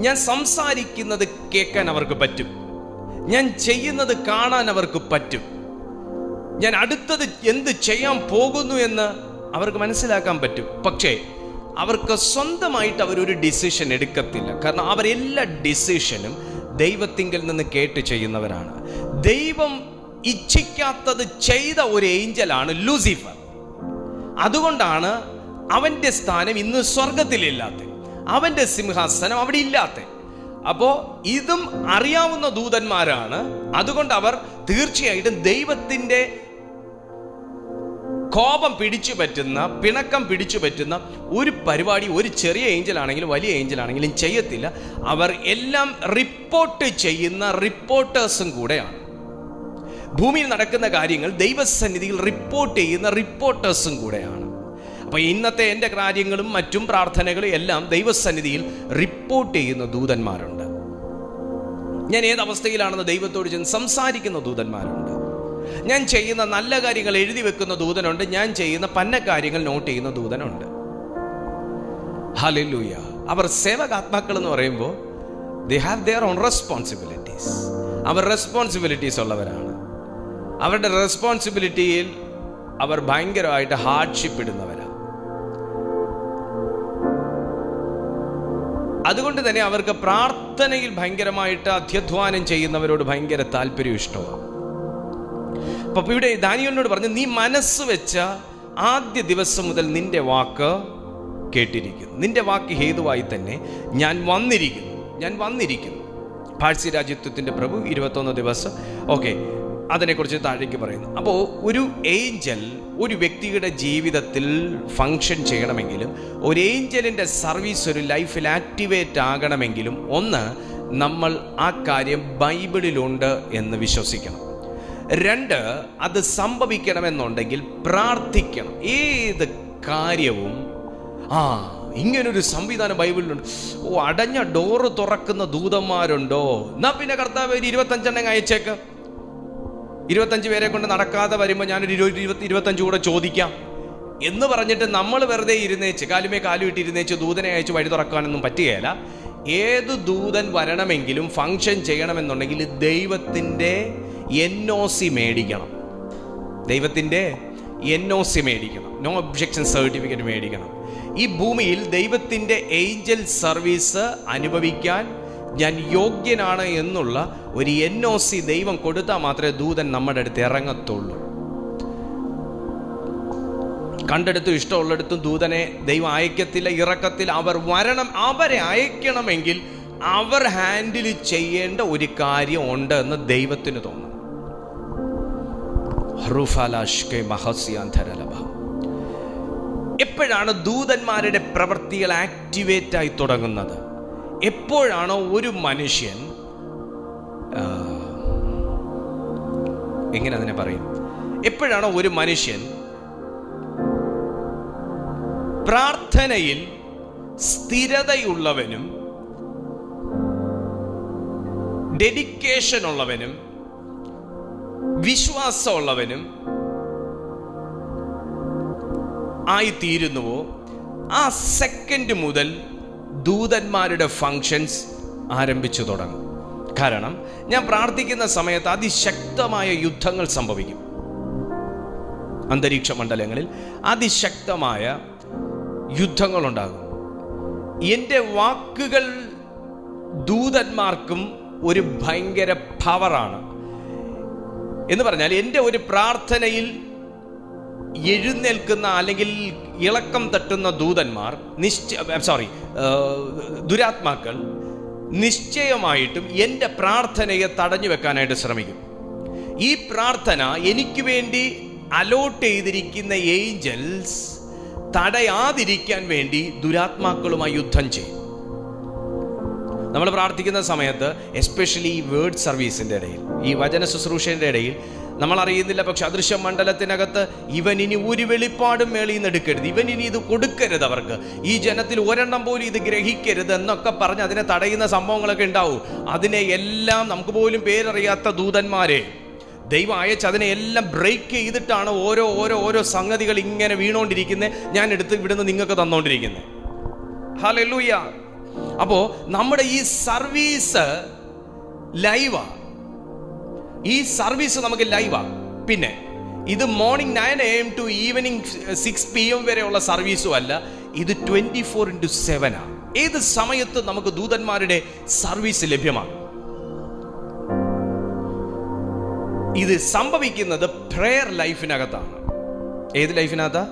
ഞാൻ സംസാരിക്കുന്നത് കേൾക്കാൻ അവർക്ക് പറ്റും, ഞാൻ ചെയ്യുന്നത് കാണാൻ അവർക്ക് പറ്റും, ഞാൻ അടുത്തത് എന്ത് ചെയ്യാൻ പോകുന്നു എന്ന് അവർക്ക് മനസ്സിലാക്കാൻ പറ്റും. പക്ഷേ അവർക്ക് സ്വന്തമായിട്ട് അവരൊരു ഡിസിഷൻ എടുക്കത്തില്ല. കാരണം അവരെല്ലാ ഡിസിഷനും ദൈവത്തിങ്കിൽ നിന്ന് കേട്ട് ചെയ്യുന്നവരാണ്. ദൈവം ഇച്ഛിക്കാത്തത് ചെയ്ത ഒരു ഏഞ്ചലാണ് ലൂസിഫർ. അതുകൊണ്ടാണ് അവന്റെ സ്ഥാനം ഇന്ന് സ്വർഗത്തിലില്ലാത്ത, അവന്റെ സിംഹാസനം അവിടെ ഇല്ലാത്ത. അപ്പോ ഇതും അറിയാവുന്ന ദൂതന്മാരാണ്. അതുകൊണ്ട് അവർ തീർച്ചയായിട്ടും ദൈവത്തിന്റെ കോപം പിടിച്ചു പറ്റുന്ന, പിണക്കം പിടിച്ചു പറ്റുന്ന ഒരു പരിപാടി ഒരു ചെറിയ ഏഞ്ചൽ ആണെങ്കിലും വലിയ ഏഞ്ചൽ ആണെങ്കിലും ചെയ്യത്തില്ല. അവർ എല്ലാം റിപ്പോർട്ട് ചെയ്യുന്ന റിപ്പോർട്ടേഴ്സും കൂടെയാണ്. ഭൂമിയിൽ നടക്കുന്ന കാര്യങ്ങൾ ദൈവസന്നിധിയിൽ റിപ്പോർട്ട് ചെയ്യുന്ന റിപ്പോർട്ടേഴ്സും കൂടെയാണ്. അപ്പോൾ ഇന്നത്തെ എൻ്റെ കാര്യങ്ങളും മറ്റും പ്രാർത്ഥനകളും എല്ലാം ദൈവസന്നിധിയിൽ റിപ്പോർട്ട് ചെയ്യുന്ന ദൂതന്മാരുണ്ട്. ഞാൻ ഏതവസ്ഥയിലാണെന്ന് ദൈവത്തോട് ചെന്ന് സംസാരിക്കുന്ന ദൂതന്മാരുണ്ട്. ഞാൻ ചെയ്യുന്ന നല്ല കാര്യങ്ങൾ എഴുതി വെക്കുന്ന ദൂതനുണ്ട്. ഞാൻ ചെയ്യുന്ന പന്ന കാര്യങ്ങൾ നോട്ട് ചെയ്യുന്ന ദൂതനുണ്ട്. ഹല്ലേലൂയ. അവർ സേവകാത്മാക്കൾ എന്ന് പറയുമ്പോൾ they have their own responsibilities. അവർ റെസ്പോൺസിബിലിറ്റീസ് ഉള്ളവരാണ്. അവരുടെ റെസ്പോൺസിബിലിറ്റിയിൽ അവർ ഭയങ്കരമായിട്ട് ഹാർഡ്ഷിപ്പ് ഇടുന്നവരാണ്. അതുകൊണ്ട് തന്നെ അവർക്ക് പ്രാർത്ഥനയിൽ ഭയങ്കരമായിട്ട് അധ്യധ്വാനം ചെയ്യുന്നവരോട് ഭയങ്കര താല്പര്യം, ഇഷ്ടമാണ്. അപ്പൊ ഇവിടെ ദാനിയേലിനോട് പറഞ്ഞു, നീ മനസ്സ് വെച്ച ആദ്യ ദിവസം മുതൽ നിന്റെ വാക്ക് കേട്ടിരിക്കുന്നു. നിന്റെ വാക്ക് ഹേതുവായി തന്നെ ഞാൻ വന്നിരിക്കുന്നു. പാഴ്സി രാജ്യത്വത്തിന്റെ പ്രഭു 21 ദിവസം. ഓക്കെ, അതിനെക്കുറിച്ച് താഴേക്ക് പറയുന്നു. അപ്പോൾ ഒരു ഏഞ്ചൽ ഒരു വ്യക്തിയുടെ ജീവിതത്തിൽ ഫങ്ഷൻ ചെയ്യണമെങ്കിലും, ഒരു ഏഞ്ചലിൻ്റെ സർവീസ് ഒരു ലൈഫിൽ ആക്ടിവേറ്റ് ആകണമെങ്കിലും, ഒന്ന്, നമ്മൾ ആ കാര്യം ബൈബിളിലുണ്ട് എന്ന് വിശ്വസിക്കണം. 2, അത് സംഭവിക്കണമെന്നുണ്ടെങ്കിൽ പ്രാർത്ഥിക്കണം. ഏത് കാര്യവും ഇങ്ങനൊരു സംവിധാനം ബൈബിളിലുണ്ട്. അടഞ്ഞ ഡോറ് തുറക്കുന്ന ദൂതന്മാരുണ്ടോ? എന്നാ പിന്നെ കർത്താവ് 25 അയച്ചേക്ക്. 25 പേരെ കൊണ്ട് നടക്കാതെ വരുമ്പോൾ ഞാനൊരു 25 കൂടെ ചോദിക്കാം എന്ന് പറഞ്ഞിട്ട് നമ്മൾ വെറുതെ ഇരുന്നേച്ച് കാലുമേ കാലുവിട്ടിരുന്നേച്ച് ദൂതനെ അയച്ച് വഴി തുറക്കാനൊന്നും പറ്റുകയില്ല. ഏത് ദൂതൻ വരണമെങ്കിലും ഫങ്ഷൻ ചെയ്യണമെന്നുണ്ടെങ്കിൽ ദൈവത്തിൻ്റെ NOC മേടിക്കണം. നോ ഒബ്ജക്ഷൻ സർട്ടിഫിക്കറ്റ് മേടിക്കണം. ഈ ഭൂമിയിൽ ദൈവത്തിൻ്റെ ഏഞ്ചൽ സർവീസ് അനുഭവിക്കാൻ ഞാൻ യോഗ്യനാണ് എന്നുള്ള ഒരു NOC ദൈവം കൊടുത്താൽ മാത്രമേ ദൂതൻ നമ്മുടെ അടുത്ത് ഇറങ്ങത്തുള്ളൂ. കണ്ടെടുത്തും ഇഷ്ടമുള്ളിടത്തും ദൂതനെ ദൈവം അയക്കത്തില്ല, ഇറക്കത്തില്ല. അവർ വരണം. അവരെ അയക്കണമെങ്കിൽ അവർ ഹാൻഡിൽ ചെയ്യേണ്ട ഒരു കാര്യം ഉണ്ട് എന്ന് ദൈവത്തിന് തോന്നണം. എപ്പോഴാണ് ദൂതന്മാരുടെ പ്രവൃത്തികൾ ആക്ടിവേറ്റ് ആയി തുടങ്ങുന്നത്? എപ്പോഴാണോ ഒരു മനുഷ്യൻ എങ്ങനെ അതിനെ പറയും, എപ്പോഴാണോ ഒരു മനുഷ്യൻ പ്രാർത്ഥനയിൽ സ്ഥിരതയുള്ളവനും ഡെഡിക്കേഷൻ ഉള്ളവനും വിശ്വാസമുള്ളവനും ആയിത്തീരുന്നുവോ, ആ സെക്കൻഡ് മുതൽ ദൂതന്മാരുടെ ഫങ്ഷൻസ് ആരംഭിച്ചു തുടങ്ങും. കാരണം ഞാൻ പ്രാർത്ഥിക്കുന്ന സമയത്ത് അതിശക്തമായ യുദ്ധങ്ങൾ സംഭവിക്കും. അന്തരീക്ഷ മണ്ഡലങ്ങളിൽ അതിശക്തമായ യുദ്ധങ്ങളുണ്ടാകും. എൻ്റെ വാക്കുകൾ ദൂതന്മാർക്കും ഒരു ഭയങ്കര പവറാണ്. എന്ന് പറഞ്ഞാൽ എൻ്റെ ഒരു പ്രാർത്ഥനയിൽ എഴുന്നേൽക്കുന്ന അല്ലെങ്കിൽ ഇളക്കം തട്ടുന്ന ദൂതന്മാർ ദുരാത്മാക്കൾ നിശ്ചയമായിട്ടും എൻ്റെ പ്രാർത്ഥനയെ തടഞ്ഞു വെക്കാനായിട്ട് ശ്രമിക്കും. ഈ പ്രാർത്ഥന എനിക്ക് വേണ്ടി അലോട്ട് ചെയ്തിരിക്കുന്ന ഏഞ്ചൽസ് തടയാതിരിക്കാൻ വേണ്ടി ദുരാത്മാക്കളുമായി യുദ്ധം ചെയ്യും. നമ്മൾ പ്രാർത്ഥിക്കുന്ന സമയത്ത് എസ്പെഷ്യലി ഈ വേർഡ് സർവീസിൻ്റെ ഇടയിൽ, ഈ വചന ശുശ്രൂഷയുടെ ഇടയിൽ നമ്മൾ അറിയുന്നില്ല, പക്ഷെ അദൃശ്യ മണ്ഡലത്തിനകത്ത് ഇവൻ ഇനി ഒരു വെളിപ്പാടും മേളിൽ നിന്ന് എടുക്കരുത്, ഇവൻ ഇനി ഇത് കൊടുക്കരുത്, അവർക്ക് ഈ ജനത്തിൽ ഒരെണ്ണം പോലും ഇത് ഗ്രഹിക്കരുത് എന്നൊക്കെ പറഞ്ഞ് അതിനെ തടയുന്ന സംഭവങ്ങളൊക്കെ ഉണ്ടാവും. അതിനെ എല്ലാം നമുക്ക് പോലും പേരറിയാത്ത ദൂതന്മാരെ ദൈവം അയച്ച് അതിനെ എല്ലാം ബ്രേക്ക് ചെയ്തിട്ടാണ് ഓരോ ഓരോ ഓരോ സംഗതികൾ ഇങ്ങനെ വീണുകൊണ്ടിരിക്കുന്നത്, ഞാൻ എടുത്ത് ഇവിടുന്ന് നിങ്ങൾക്ക് തന്നുകൊണ്ടിരിക്കുന്നത്. ഹല്ലേലൂയ. അപ്പോൾ നമ്മുടെ ഈ സർവീസ് ലൈവാ, ഈ സർവീസ് നമുക്ക് ലൈവാ. പിന്നെ ഇത് morning 9 AM to evening 6 PM വരെയുള്ള സർവീസും അല്ല, ഇത് 24/7 ആണ്. ഏത് സമയത്തും നമുക്ക് ദൂതന്മാരുടെ സർവീസ് ലഭ്യമാണ്. ഇത് സംഭവിക്കുന്നത് പ്രെയർ ലൈഫിനകത്താണ്. ഏത് ലൈഫിനകത്താ?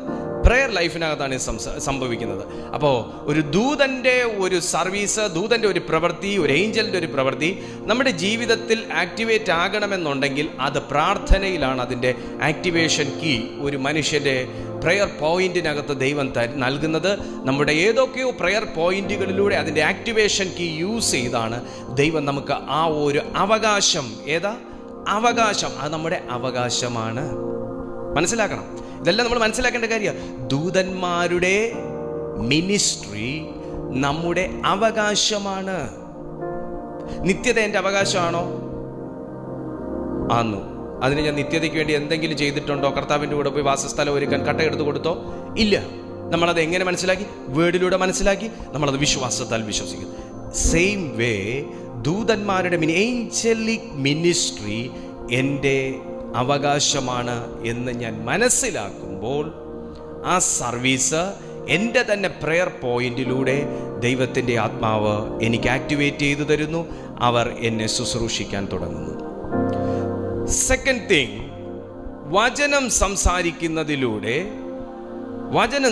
പ്രെയർ ലൈഫിനകത്താണ് ഇത് സംഭവിക്കുന്നത്. അപ്പോൾ ഒരു ദൂതൻ്റെ ഒരു സർവീസ്, ദൂതൻ്റെ ഒരു പ്രവൃത്തി, ഒരു ഏഞ്ചലിൻ്റെ ഒരു പ്രവൃത്തി നമ്മുടെ ജീവിതത്തിൽ ആക്ടിവേറ്റ് ആകണമെന്നുണ്ടെങ്കിൽ അത് പ്രാർത്ഥനയിലാണ് അതിൻ്റെ ആക്ടിവേഷൻ കീ. ഒരു മനുഷ്യൻ്റെ പ്രെയർ പോയിന്റിനകത്ത് ദൈവം നൽകുന്നത് നമ്മുടെ ഏതൊക്കെയോ പ്രെയർ പോയിന്റുകളിലൂടെ അതിൻ്റെ ആക്ടിവേഷൻ കീ യൂസ് ചെയ്താണ് ദൈവം നമുക്ക് ആ ഒരു അവകാശം, അവകാശം. അത് നമ്മുടെ അവകാശമാണ്. മനസ്സിലാക്കണം, ഇതെല്ലാം നമ്മൾ മനസ്സിലാക്കേണ്ട കാര്യമാണ്. ദൂതന്മാരുടെ മിനിസ്ട്രി നമ്മുടെ അവകാശമാണ്. നിത്യത എൻ്റെ അവകാശമാണോ? ആന്നു. അതിന് ഞാൻ നിത്യതയ്ക്ക് വേണ്ടി എന്തെങ്കിലും ചെയ്തിട്ടുണ്ടോ? കർത്താവിൻ്റെ കൂടെ പോയി വാസസ്ഥലം ഒരുക്കാൻ കട്ടയെടുത്ത് കൊടുത്തോ? ഇല്ല. നമ്മളത് എങ്ങനെ മനസ്സിലാക്കി? വേർഡിലൂടെ മനസ്സിലാക്കി. നമ്മളത് വിശ്വാസത്താൽ വിശ്വസിക്കുന്നു. സെയിം വേ ദൂതന്മാരുടെ ഏഞ്ചലിക് മിനിസ്ട്രി എൻ്റെ അവകാശമാണ് എന്ന് ഞാൻ മനസ്സിലാക്കുമ്പോൾ ആ സർവീസ് എൻ്റെ തന്നെ പ്രെയർ പോയിന്റിലൂടെ ദൈവത്തിൻ്റെ ആത്മാവ് എനിക്ക് ആക്ടിവേറ്റ് ചെയ്തു തരുന്നു. അവർ എന്നെ ശുശ്രൂഷിക്കാൻ തുടങ്ങുന്നു. സെക്കൻഡ് തിങ്, വചനം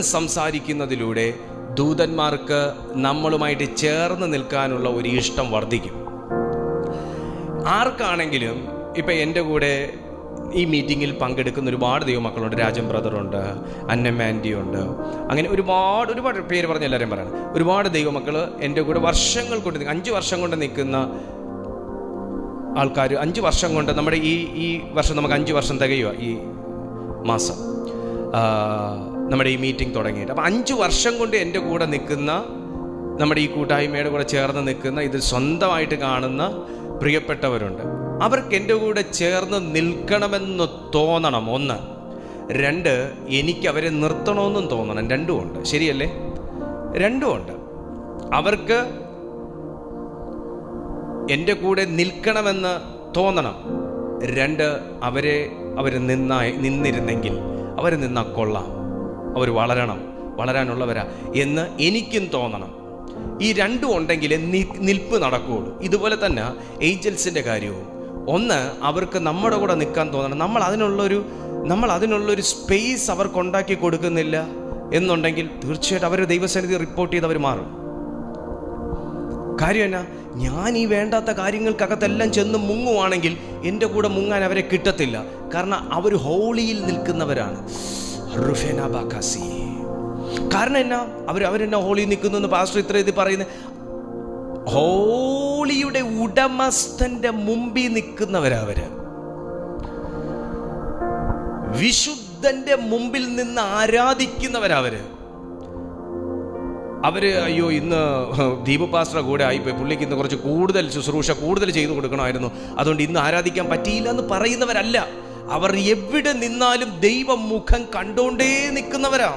സംസാരിക്കുന്നതിലൂടെ ദൂതന്മാർക്ക് നമ്മളുമായിട്ട് ചേർന്ന് നിൽക്കാനുള്ള ഒരു ഇഷ്ടം വർദ്ധിക്കും. ആർക്കാണെങ്കിലും ഇപ്പം എൻ്റെ കൂടെ ഈ മീറ്റിങ്ങിൽ പങ്കെടുക്കുന്ന ഒരുപാട് ദൈവമക്കളുണ്ട്. രാജൻ ബ്രദറുണ്ട്, അന്നമാൻഡി ഉണ്ട്, അങ്ങനെ ഒരുപാട് പേര് പറഞ്ഞ് എല്ലാവരും പറയണം. ഒരുപാട് ദൈവമക്കൾ എൻ്റെ കൂടെ വർഷങ്ങൾ കൊണ്ട് 5 വർഷം കൊണ്ട് നിൽക്കുന്ന ആൾക്കാർ. 5 വർഷം കൊണ്ട് നമ്മുടെ ഈ വർഷം നമുക്ക് 5 വർഷം തികയുക ഈ മാസം നമ്മുടെ ഈ മീറ്റിംഗ് തുടങ്ങിയിട്ട്. അപ്പം 5 വർഷം കൊണ്ട് എൻ്റെ കൂടെ നിൽക്കുന്ന, നമ്മുടെ ഈ കൂട്ടായ്മയുടെ കൂടെ ചേർന്ന് നിൽക്കുന്ന, ഇത് സ്വന്തമായിട്ട് കാണുന്ന പ്രിയപ്പെട്ടവരുണ്ട്. അവർക്ക് എൻ്റെ കൂടെ ചേർന്ന് നിൽക്കണമെന്ന് തോന്നണം, 1. 2, എനിക്ക് അവരെ നിർത്തണമെന്നും തോന്നണം. 2 ഉണ്ട്. ശരിയല്ലേ? 2 ഉണ്ട്. അവർക്ക് എൻ്റെ കൂടെ നിൽക്കണമെന്ന് തോന്നണം. 2, അവർ നിന്നിരുന്നെങ്കിൽ അവർ നിന്നാൽ കൊള്ളാം, അവർ വളരാനുള്ളവരാ എന്ന് എനിക്കും തോന്നണം. ഈ 2 ഉണ്ടെങ്കിലേ നിൽപ്പ് നടക്കുകയുള്ളൂ. ഇതുപോലെ തന്നെ ഏഞ്ചൽസിൻ്റെ കാര്യവും. 1, അവർക്ക് നമ്മുടെ കൂടെ നിൽക്കാൻ തോന്നണം. നമ്മൾ അതിനുള്ളൊരു സ്പേസ് അവർക്ക് ഉണ്ടാക്കി കൊടുക്കുന്നില്ല എന്നുണ്ടെങ്കിൽ തീർച്ചയായിട്ടും അവർ ദൈവസന്നിധി റിപ്പോർട്ട് ചെയ്ത് അവർ മാറും. കാര്യം എന്നാ? ഞാൻ ഈ വേണ്ടാത്ത കാര്യങ്ങൾക്കകത്തെല്ലാം ചെന്ന് മുങ്ങുവാണെങ്കിൽ എൻ്റെ കൂടെ മുങ്ങാൻ അവരെ കിട്ടത്തില്ല. കാരണം അവർ ഹോളിയിൽ നിൽക്കുന്നവരാണ്. കാരണം എന്നാ? അവരെന്നാ ഹോളിയിൽ നിൽക്കുന്നു പാസ്റ്റർ ഇത്ര ഇത് പറയുന്നത്? ഹോളിയുടെ ഉടമസ്ഥന്റെ മുമ്പിൽ നിൽക്കുന്നവരാ അവര്. വിശുദ്ധന്റെ മുമ്പിൽ നിന്ന് ആരാധിക്കുന്നവരാ അവര്. അയ്യോ, ഇന്ന് ദീപു പാസ്റ്റർ കൂടെ ആയിപ്പോയി, പുള്ളിക്ക് ഇന്ന് കുറച്ച് കൂടുതൽ ശുശ്രൂഷ കൂടുതൽ ചെയ്തു കൊടുക്കണമായിരുന്നു, അതുകൊണ്ട് ഇന്ന് ആരാധിക്കാൻ പറ്റിയില്ല എന്ന് പറയുന്നവരല്ല. അവർ എവിടെ നിന്നാലും ദൈവമുഖം കണ്ടോണ്ടേ നിൽക്കുന്നവരാ.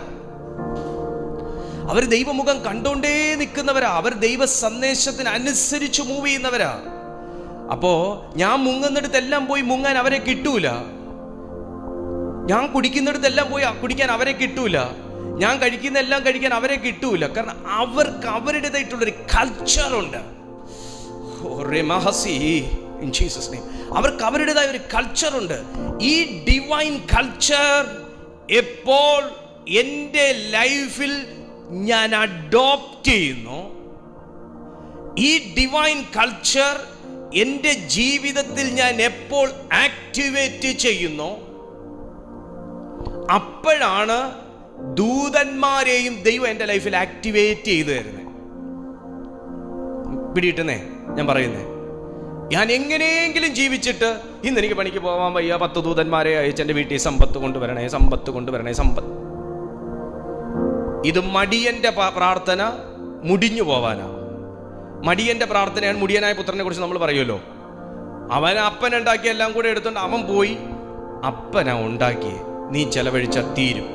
അവർ ദൈവമുഖം കണ്ടോണ്ടേ നിൽക്കുന്നവരാ. അവർ ദൈവ സന്ദേശത്തിന് അനുസരിച്ച് മൂവ് ചെയ്യുന്നവരാ. അപ്പോ ഞാൻ മുങ്ങുന്നിടത്തെല്ലാം പോയി മുങ്ങാൻ അവരെ കിട്ടൂല. ഞാൻ കുടിക്കുന്നിടത്തെല്ലാം പോയി കുടിക്കാൻ അവരെ കിട്ടൂല. ഞാൻ കഴിക്കുന്നെല്ലാം കഴിക്കാൻ അവരെ കിട്ടൂല. കാരണം അവർക്ക് അവരുടേതായിട്ടുള്ളൊരു കൾച്ചറുണ്ട്. അവർക്ക് അവരുടേതായ ഒരു കൾച്ചറുണ്ട്. ഈ ഡിവൈൻ കൾച്ചർ എപ്പോൾ എൻ്റെ ലൈഫിൽ ഞാൻ അഡോപ്റ്റ് ചെയ്യുന്നു, ഈ ഡിവൈൻ കൾച്ചർ എൻ്റെ ജീവിതത്തിൽ ഞാൻ എപ്പോൾ ആക്ടിവേറ്റ് ചെയ്യുന്നു, അപ്പോഴാണ് ദൂതന്മാരെയും ദൈവം എൻ്റെ ലൈഫിൽ ആക്ടിവേറ്റ് ചെയ്തു തരുന്നത്. പിടിയിട്ടുന്നേ ഞാൻ പറയുന്നേ. ഞാൻ എങ്ങനെയെങ്കിലും ജീവിച്ചിട്ട് ഇന്ന് എനിക്ക് പണിക്ക് പോകാൻ വയ്യ, 10 ദൂതന്മാരെ അയച്ച് എൻ്റെ വീട്ടിൽ സമ്പത്ത് കൊണ്ടുവരണേ. ഇത് മടിയന്റെ പ്രാർത്ഥന മുടിഞ്ഞു പോവാനാ. മടിയന്റെ പ്രാർത്ഥനയാണ്. മുടിയനായ പുത്രനെ കുറിച്ച് നമ്മൾ പറയുമല്ലോ. അപ്പൻ ഉണ്ടാക്കിയ എല്ലാം കൂടെ എടുത്തോണ്ട് അവൻ പോയി. അപ്പനാ ഉണ്ടാക്കിയേ, നീ ചെലവഴിച്ച തീരും.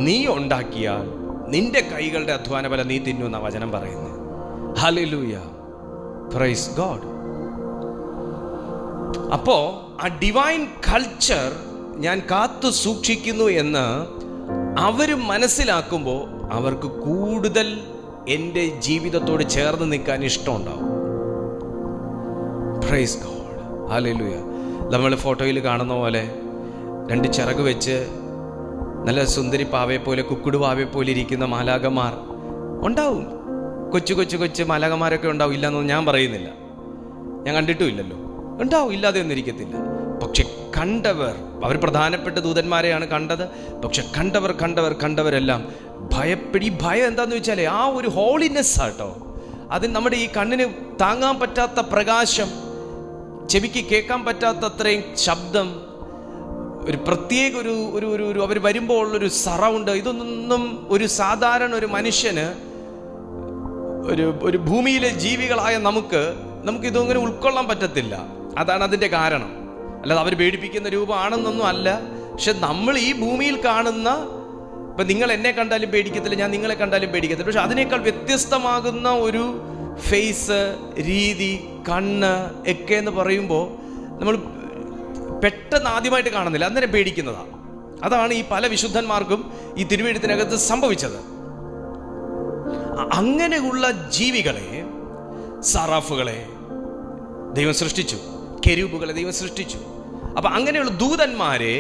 നീ ഉണ്ടാക്കിയാൽ നിന്റെ കൈകളുടെ അധ്വാന ഫലം നീ തിന്നുന്ന വചനം പറയുന്നത്. Hallelujah, praise God. അപ്പോ ആ ഡിവൈൻ കൾച്ചർ ഞാൻ കാത്തു സൂക്ഷിക്കുന്നു എന്ന് അവർ മനസ്സിലാക്കുമ്പോൾ അവർക്ക് കൂടുതൽ എൻ്റെ ജീവിതത്തോട് ചേർന്ന് നിൽക്കാൻ ഇഷ്ടമുണ്ടാവും. Praise God, hallelujah. നമ്മൾ ഫോട്ടോയിൽ കാണുന്ന പോലെ 2 ചിറക് വെച്ച് നല്ല സുന്ദരി പാവയെ പോലെ, കുക്കുടു പാവയെ പോലെ ഇരിക്കുന്ന മാലാകമാർ ഉണ്ടാവും. കൊച്ചു മാലാകമാരൊക്കെ ഉണ്ടാവും. ഇല്ലെന്നൊന്നും ഞാൻ പറയുന്നില്ല, ഞാൻ കണ്ടിട്ടുമില്ലല്ലോ. ഉണ്ടാവും, ഇല്ലാതെ ഒന്നും ഇരിക്കത്തില്ല. പക്ഷെ കണ്ടവർ, അവർ പ്രധാനപ്പെട്ട ദൂതന്മാരെയാണ് കണ്ടത്. പക്ഷെ കണ്ടവരെല്ലാം ഭയം എന്താന്ന് വെച്ചാൽ ആ ഒരു ഹോളിനെസ് ആട്ടോ. അത് നമ്മുടെ ഈ കണ്ണിന് താങ്ങാൻ പറ്റാത്ത പ്രകാശം. ചെവിക്ക് കേൾക്കാൻ പറ്റാത്തത്രയും ശബ്ദം, ഒരു പ്രത്യേക ഒരു അവർ വരുമ്പോൾ ഉള്ളൊരു സറൗണ്ട്, ഇതൊന്നും ഒരു സാധാരണ ഒരു മനുഷ്യന്, ഒരു ഭൂമിയിലെ ജീവികളായ നമുക്കിതൊങ്ങനെ ഉൾക്കൊള്ളാൻ പറ്റത്തില്ല. അതാണ് അതിൻ്റെ കാരണം. അല്ലാതെ അവർ പേടിപ്പിക്കുന്ന രൂപമാണെന്നൊന്നും അല്ല. പക്ഷെ നമ്മൾ ഈ ഭൂമിയിൽ കാണുന്ന, ഇപ്പം നിങ്ങൾ എന്നെ കണ്ടാലും പേടിക്കത്തില്ല, ഞാൻ നിങ്ങളെ കണ്ടാലും പേടിക്കത്തില്ല. പക്ഷെ അതിനേക്കാൾ വ്യത്യസ്തമാകുന്ന ഒരു ഫേസ്, രീതി, കണ്ണ് ഒക്കെ എന്ന് പറയുമ്പോൾ നമ്മൾ പെട്ടെന്ന് ആദ്യമായിട്ട് കാണുന്നില്ല, അന്നേരം പേടിക്കുന്നതാണ്. അതാണ് ഈ പല വിശുദ്ധന്മാർക്കും ഈ തിരുവെഴുത്തിനകത്ത് സംഭവിച്ചത്. അങ്ങനെയുള്ള ജീവികളെ, സറാഫുകളെ ദൈവം സൃഷ്ടിച്ചു, കെരൂബുകളെ ദൈവം സൃഷ്ടിച്ചു. അപ്പൊ അങ്ങനെയുള്ള ദൂതന്മാരെ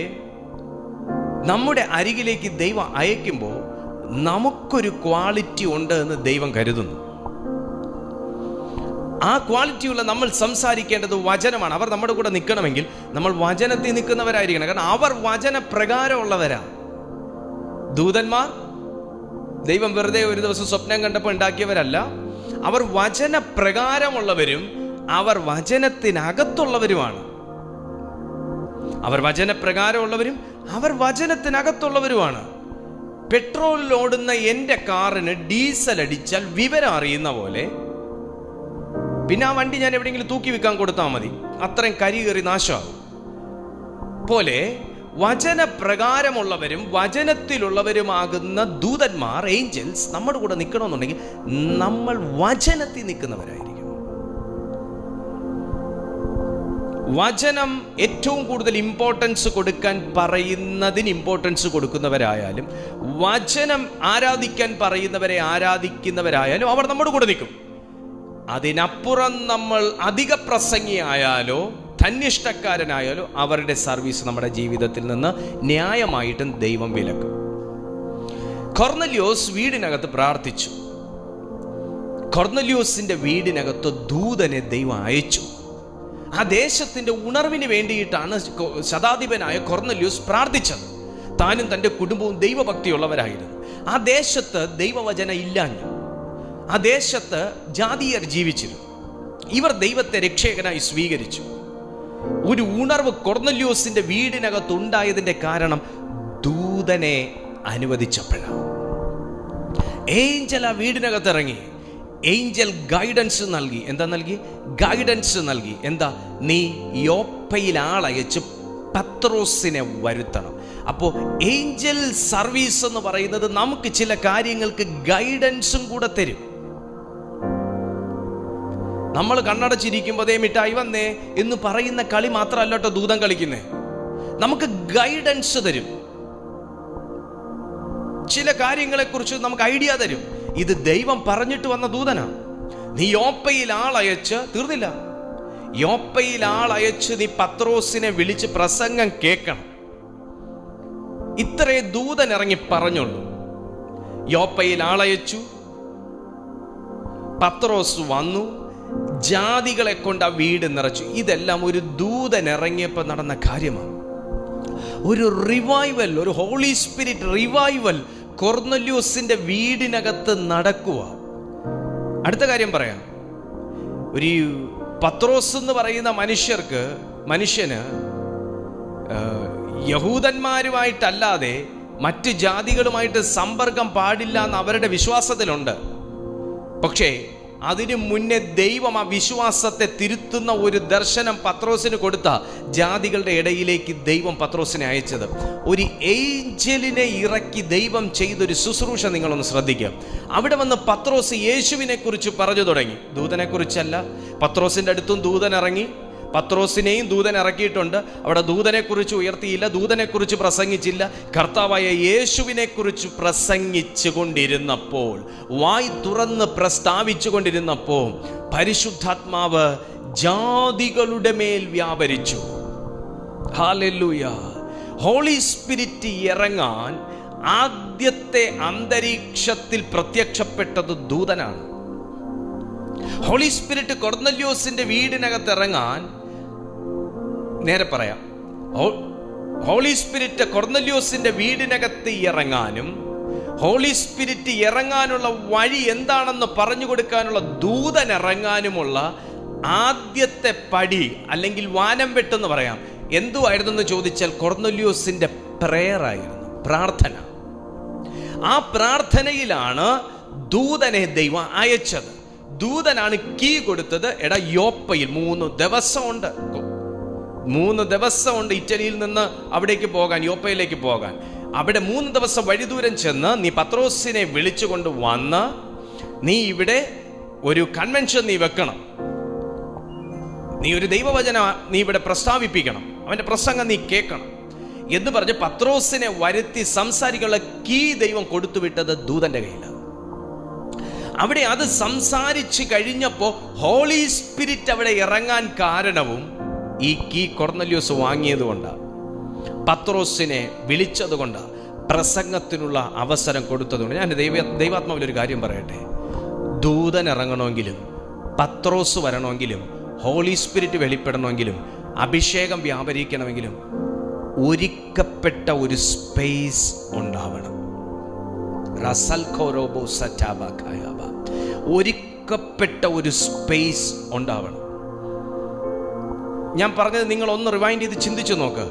നമ്മുടെ അരികിലേക്ക് ദൈവം അയക്കുമ്പോൾ നമുക്കൊരു ക്വാളിറ്റി ഉണ്ട് എന്ന് ദൈവം കരുതുന്നു. ആ ക്വാളിറ്റിയുള്ള നമ്മൾ സംസാരിക്കേണ്ടത് വചനമാണ്. അവർ നമ്മുടെ കൂടെ നിൽക്കണമെങ്കിൽ നമ്മൾ വചനത്തിൽ നിൽക്കുന്നവരായിരിക്കണം. കാരണം അവർ വചനപ്രകാരമുള്ളവരാ. ദൂതന്മാർ ദൈവം വെറുതെ ഒരു ദിവസം സ്വപ്നം കണ്ടപ്പോൾ ഉണ്ടാക്കിയവരല്ല. അവർ വചനപ്രകാരമുള്ളവരും അവർ വചനത്തിനകത്തുള്ളവരുമാണ്. അവർ വചനപ്രകാരമുള്ളവരും അവർ വചനത്തിനകത്തുള്ളവരുമാണ്. പെട്രോളിൽ ഓടുന്ന എൻ്റെ കാറിന് ഡീസൽ അടിച്ചാൽ വിവരം അറിയുന്ന പോലെ പിന്നെ ആ വണ്ടി ഞാൻ എവിടെയെങ്കിലും തൂക്കി വെക്കാൻ കൊടുത്താൽ മതി, അത്രയും കരി കയറി നാശമാകും. പോലെ വചനപ്രകാരമുള്ളവരും വചനത്തിലുള്ളവരുമാകുന്ന ദൂതന്മാർ, ഏഞ്ചൽസ് നമ്മുടെ കൂടെ നിൽക്കണമെന്നുണ്ടെങ്കിൽ നമ്മൾ വചനത്തിൽ നിൽക്കുന്നവരായിരിക്കും. വചനം ഏറ്റവും കൂടുതൽ ഇമ്പോർട്ടൻസ് കൊടുക്കാൻ പറയുന്നതിന് ഇമ്പോർട്ടൻസ് കൊടുക്കുന്നവരായാലും, വചനം ആരാധിക്കാൻ പറയുന്നവരെ ആരാധിക്കുന്നവരായാലും അവർ നമ്മുടെ കൂടെ നിൽക്കും. അതിനപ്പുറം നമ്മൾ അധിക പ്രസംഗിയായാലോ ധന്യഷ്ടക്കാരനായാലോ അവരുടെ സർവീസ് നമ്മുടെ ജീവിതത്തിൽ നിന്ന് ന്യായമായിട്ടും ദൈവം വിലക്കും. കൊർന്നല്യോസ് വീടിനകത്ത് പ്രാർത്ഥിച്ചു. കൊർന്നല്യോസിന്റെ വീടിനകത്ത് ദൂതനെ ദൈവം അയച്ചു. ആ ദേശത്തിന്റെ ഉണർവിന് വേണ്ടിയിട്ടാണ് ശതാധിപനായ കൊർന്നല്യോസ് പ്രാർത്ഥിച്ചത്. താനും തൻ്റെ കുടുംബവും ദൈവഭക്തിയുള്ളവരായിരുന്നു. ആ ദേശത്ത് ദൈവവചന ഇല്ലാഞ്ഞു. ആ ദേശത്ത് ജാതീയർ ജീവിച്ചിരുന്നു. ഇവർ ദൈവത്തെ രക്ഷകനായി സ്വീകരിച്ചു. ഒരു ഉണർവ് കൊർന്നല്യോസിന്റെ വീടിനകത്ത് ഉണ്ടായതിന്റെ കാരണം ദൂതനെ അനുവദിച്ചപ്പോഴാണ്. ഏഞ്ചൽ ആ വീടിനകത്ത് ഇറങ്ങി. ഏഞ്ചൽ ഗൈഡൻസ് നൽകി. എന്താ നൽകി? ഗൈഡൻസ് നൽകി. എന്താ? നീ യോപ്പയിൽ ആളയച്ച് പത്രോസിനെ വരുത്തണം. അപ്പോൾ ഏഞ്ചൽ സർവീസ് എന്ന് പറയുന്നത് നമുക്ക് ചില കാര്യങ്ങൾക്ക് ഗൈഡൻസും കൂടെ തരും. നമ്മൾ കണ്ണടച്ചിരിക്കുമ്പോൾ ദേ മിഠായി വന്നേ എന്ന് പറയുന്ന കളി മാത്രമല്ല കേട്ടോ ദൂതൻ കളിക്കുന്നേ. നമുക്ക് ഗൈഡൻസ് തരും. ചില കാര്യങ്ങളെക്കുറിച്ച് നമുക്ക് ഐഡിയ തരും. ഇത് ദൈവം പറഞ്ഞിട്ട് വന്ന ദൂതനാ. നീ യോപ്പയിൽ ആളയച്ച്, തീർന്നില്ല, യോപ്പയിൽ ആളയച്ച് നീ പത്രോസിനെ വിളിച്ച് പ്രസംഗം കേൾക്കണം. ഇത്രേ ദൂതൻ ഇറങ്ങി പറഞ്ഞുള്ളൂ. യോപ്പയിൽ ആളയച്ചു, പത്രോസ് വന്നു, ജാതികളെ കൊണ്ട് ആ വീട് നിറച്ചു. ഇതെല്ലാം ഒരു ദൂതൻ ഇറങ്ങിയപ്പോൾ നടന്ന കാര്യമാണ്. ഒരു റിവൈവൽ, ഒരു ഹോളി സ്പിരിറ്റ് റിവൈവൽ കൊർന്നല്യോസിന്റെ വീടിനകത്ത് നടക്കുക. അടുത്ത കാര്യം പറയാം. ഒരു പത്രോസ് എന്ന് പറയുന്ന മനുഷ്യന് യഹൂദന്മാരുമായിട്ടല്ലാതെ മറ്റ് ജാതികളുമായിട്ട് സമ്പർക്കം പാടില്ല എന്ന് അവരുടെ വിശ്വാസത്തിലുണ്ട്. പക്ഷേ അതിനു മുന്നേ ദൈവം ആ വിശ്വാസത്തെ തിരുത്തുന്ന ഒരു ദർശനം പത്രോസിന് കൊടുത്ത ജാതികളുടെ ഇടയിലേക്ക് ദൈവം പത്രോസിനെ അയച്ചത്. ഒരു ഏഞ്ചലിനെ ഇറക്കി ദൈവം ചെയ്തൊരു ശുശ്രൂഷ നിങ്ങളൊന്ന് ശ്രദ്ധിക്കുക. അവിടെ വന്ന് പത്രോസ് യേശുവിനെ കുറിച്ച് പറഞ്ഞു തുടങ്ങി. ദൂതനെ കുറിച്ചല്ല. പത്രോസിന്റെ അടുത്തും ദൂതൻ ഇറങ്ങി. പത്രോസിനെയും ദൂതൻ ഇറക്കിയിട്ടുണ്ട്. അവിടെ ദൂതനെ കുറിച്ച് ഉയർത്തിയില്ല, ദൂതനെ കുറിച്ച് പ്രസംഗിച്ചില്ല. കർത്താവായ യേശുവിനെ കുറിച്ച് പ്രസംഗിച്ചു കൊണ്ടിരുന്നപ്പോൾ, വായ് തുറന്ന് പ്രസ്താവിച്ചു കൊണ്ടിരുന്നപ്പോൾ പരിശുദ്ധാത്മാവ് ജാതികളുടെ മേൽ വ്യാപരിച്ചു. ഹല്ലേലൂയ. ഹോളി സ്പിരിറ്റ് ഇറങ്ങാൻ ആദ്യത്തെ അന്തരീക്ഷത്തിൽ പ്രത്യക്ഷപ്പെട്ടത് ദൂതനാണ്. ഹോളി സ്പിരിറ്റ് കൊർന്നല്യോസിന്റെ വീടിനകത്ത് ഇറങ്ങാൻ, നേരെ പറയാം, ഹോളി സ്പിരിറ്റ് കൊർന്നല്യോസിന്റെ വീടിനകത്ത് ഇറങ്ങാനും ഹോളി സ്പിരിറ്റ് ഇറങ്ങാനുള്ള വഴി എന്താണെന്ന് പറഞ്ഞു കൊടുക്കാനുള്ള ദൂതൻ ഇറങ്ങാനുമുള്ള ആദ്യത്തെ പടി അല്ലെങ്കിൽ വാനം വെട്ടെന്ന് പറയാം എന്തുവായിരുന്നു എന്ന് ചോദിച്ചാൽ കൊർന്നല്യോസിന്റെ പ്രേയർ ആയിരുന്നു, പ്രാർത്ഥന. ആ പ്രാർത്ഥനയിലാണ് ദൂതനെ ദൈവം അയച്ചത്. ദൂതനാണ് കീ കൊടുത്തത്. യോപ്പയിൽ 3 ദിവസമുണ്ട്. 3 ദിവസമുണ്ട് ഇറ്റലിയിൽ നിന്ന് അവിടേക്ക് പോകാൻ, യോപ്പയിലേക്ക് പോകാൻ. അവിടെ 3 ദിവസം വഴിദൂരം ചെന്ന് നീ പത്രോസിനെ വിളിച്ചുകൊണ്ട് വന്ന് നീ ഇവിടെ ഒരു കൺവെൻഷൻ നീ വെക്കണം, നീ ഒരു ദൈവവചന നീ ഇവിടെ പ്രസ്താവിപ്പിക്കണം, അവന്റെ പ്രസംഗം നീ കേൾക്കണം എന്ന് പറഞ്ഞ് പത്രോസിനെ വരുത്തി സംസാരിക്കാനുള്ള കീ ദൈവം കൊടുത്തുവിട്ടത് ദൂതന്റെ കയ്യിലാണ്. അവിടെ അത് സംസാരിച്ച് കഴിഞ്ഞപ്പോൾ ഹോളി സ്പിരിറ്റ് അവിടെ ഇറങ്ങാൻ കാരണവും ഈ കീ കൊർന്നല്യോസ് വാങ്ങിയത് കൊണ്ടാണ്, പത്രോസിനെ വിളിച്ചത് കൊണ്ടാണ്, പ്രസംഗത്തിനുള്ള അവസരം കൊടുത്തതുകൊണ്ട്. ഞാൻ ദൈവാത്മാവിൽ ഒരു കാര്യം പറയട്ടെ, ദൂതൻ ഇറങ്ങണമെങ്കിലും പത്രോസ് വരണമെങ്കിലും ഹോളി സ്പിരിറ്റ് വെളിപ്പെടണമെങ്കിലും അഭിഷേകം വ്യാപരിക്കണമെങ്കിലും ഒരുക്കപ്പെട്ട ഒരു സ്പേസ് ഉണ്ടാവണം. ഒരുക്കപ്പെട്ട ഒരു സ്പേസ് ഉണ്ടാവണം. ഞാൻ പറഞ്ഞത് നിങ്ങൾ ഒന്ന് റിവൈൻഡ് ചെയ്ത് ചിന്തിച്ചു നോക്ക്.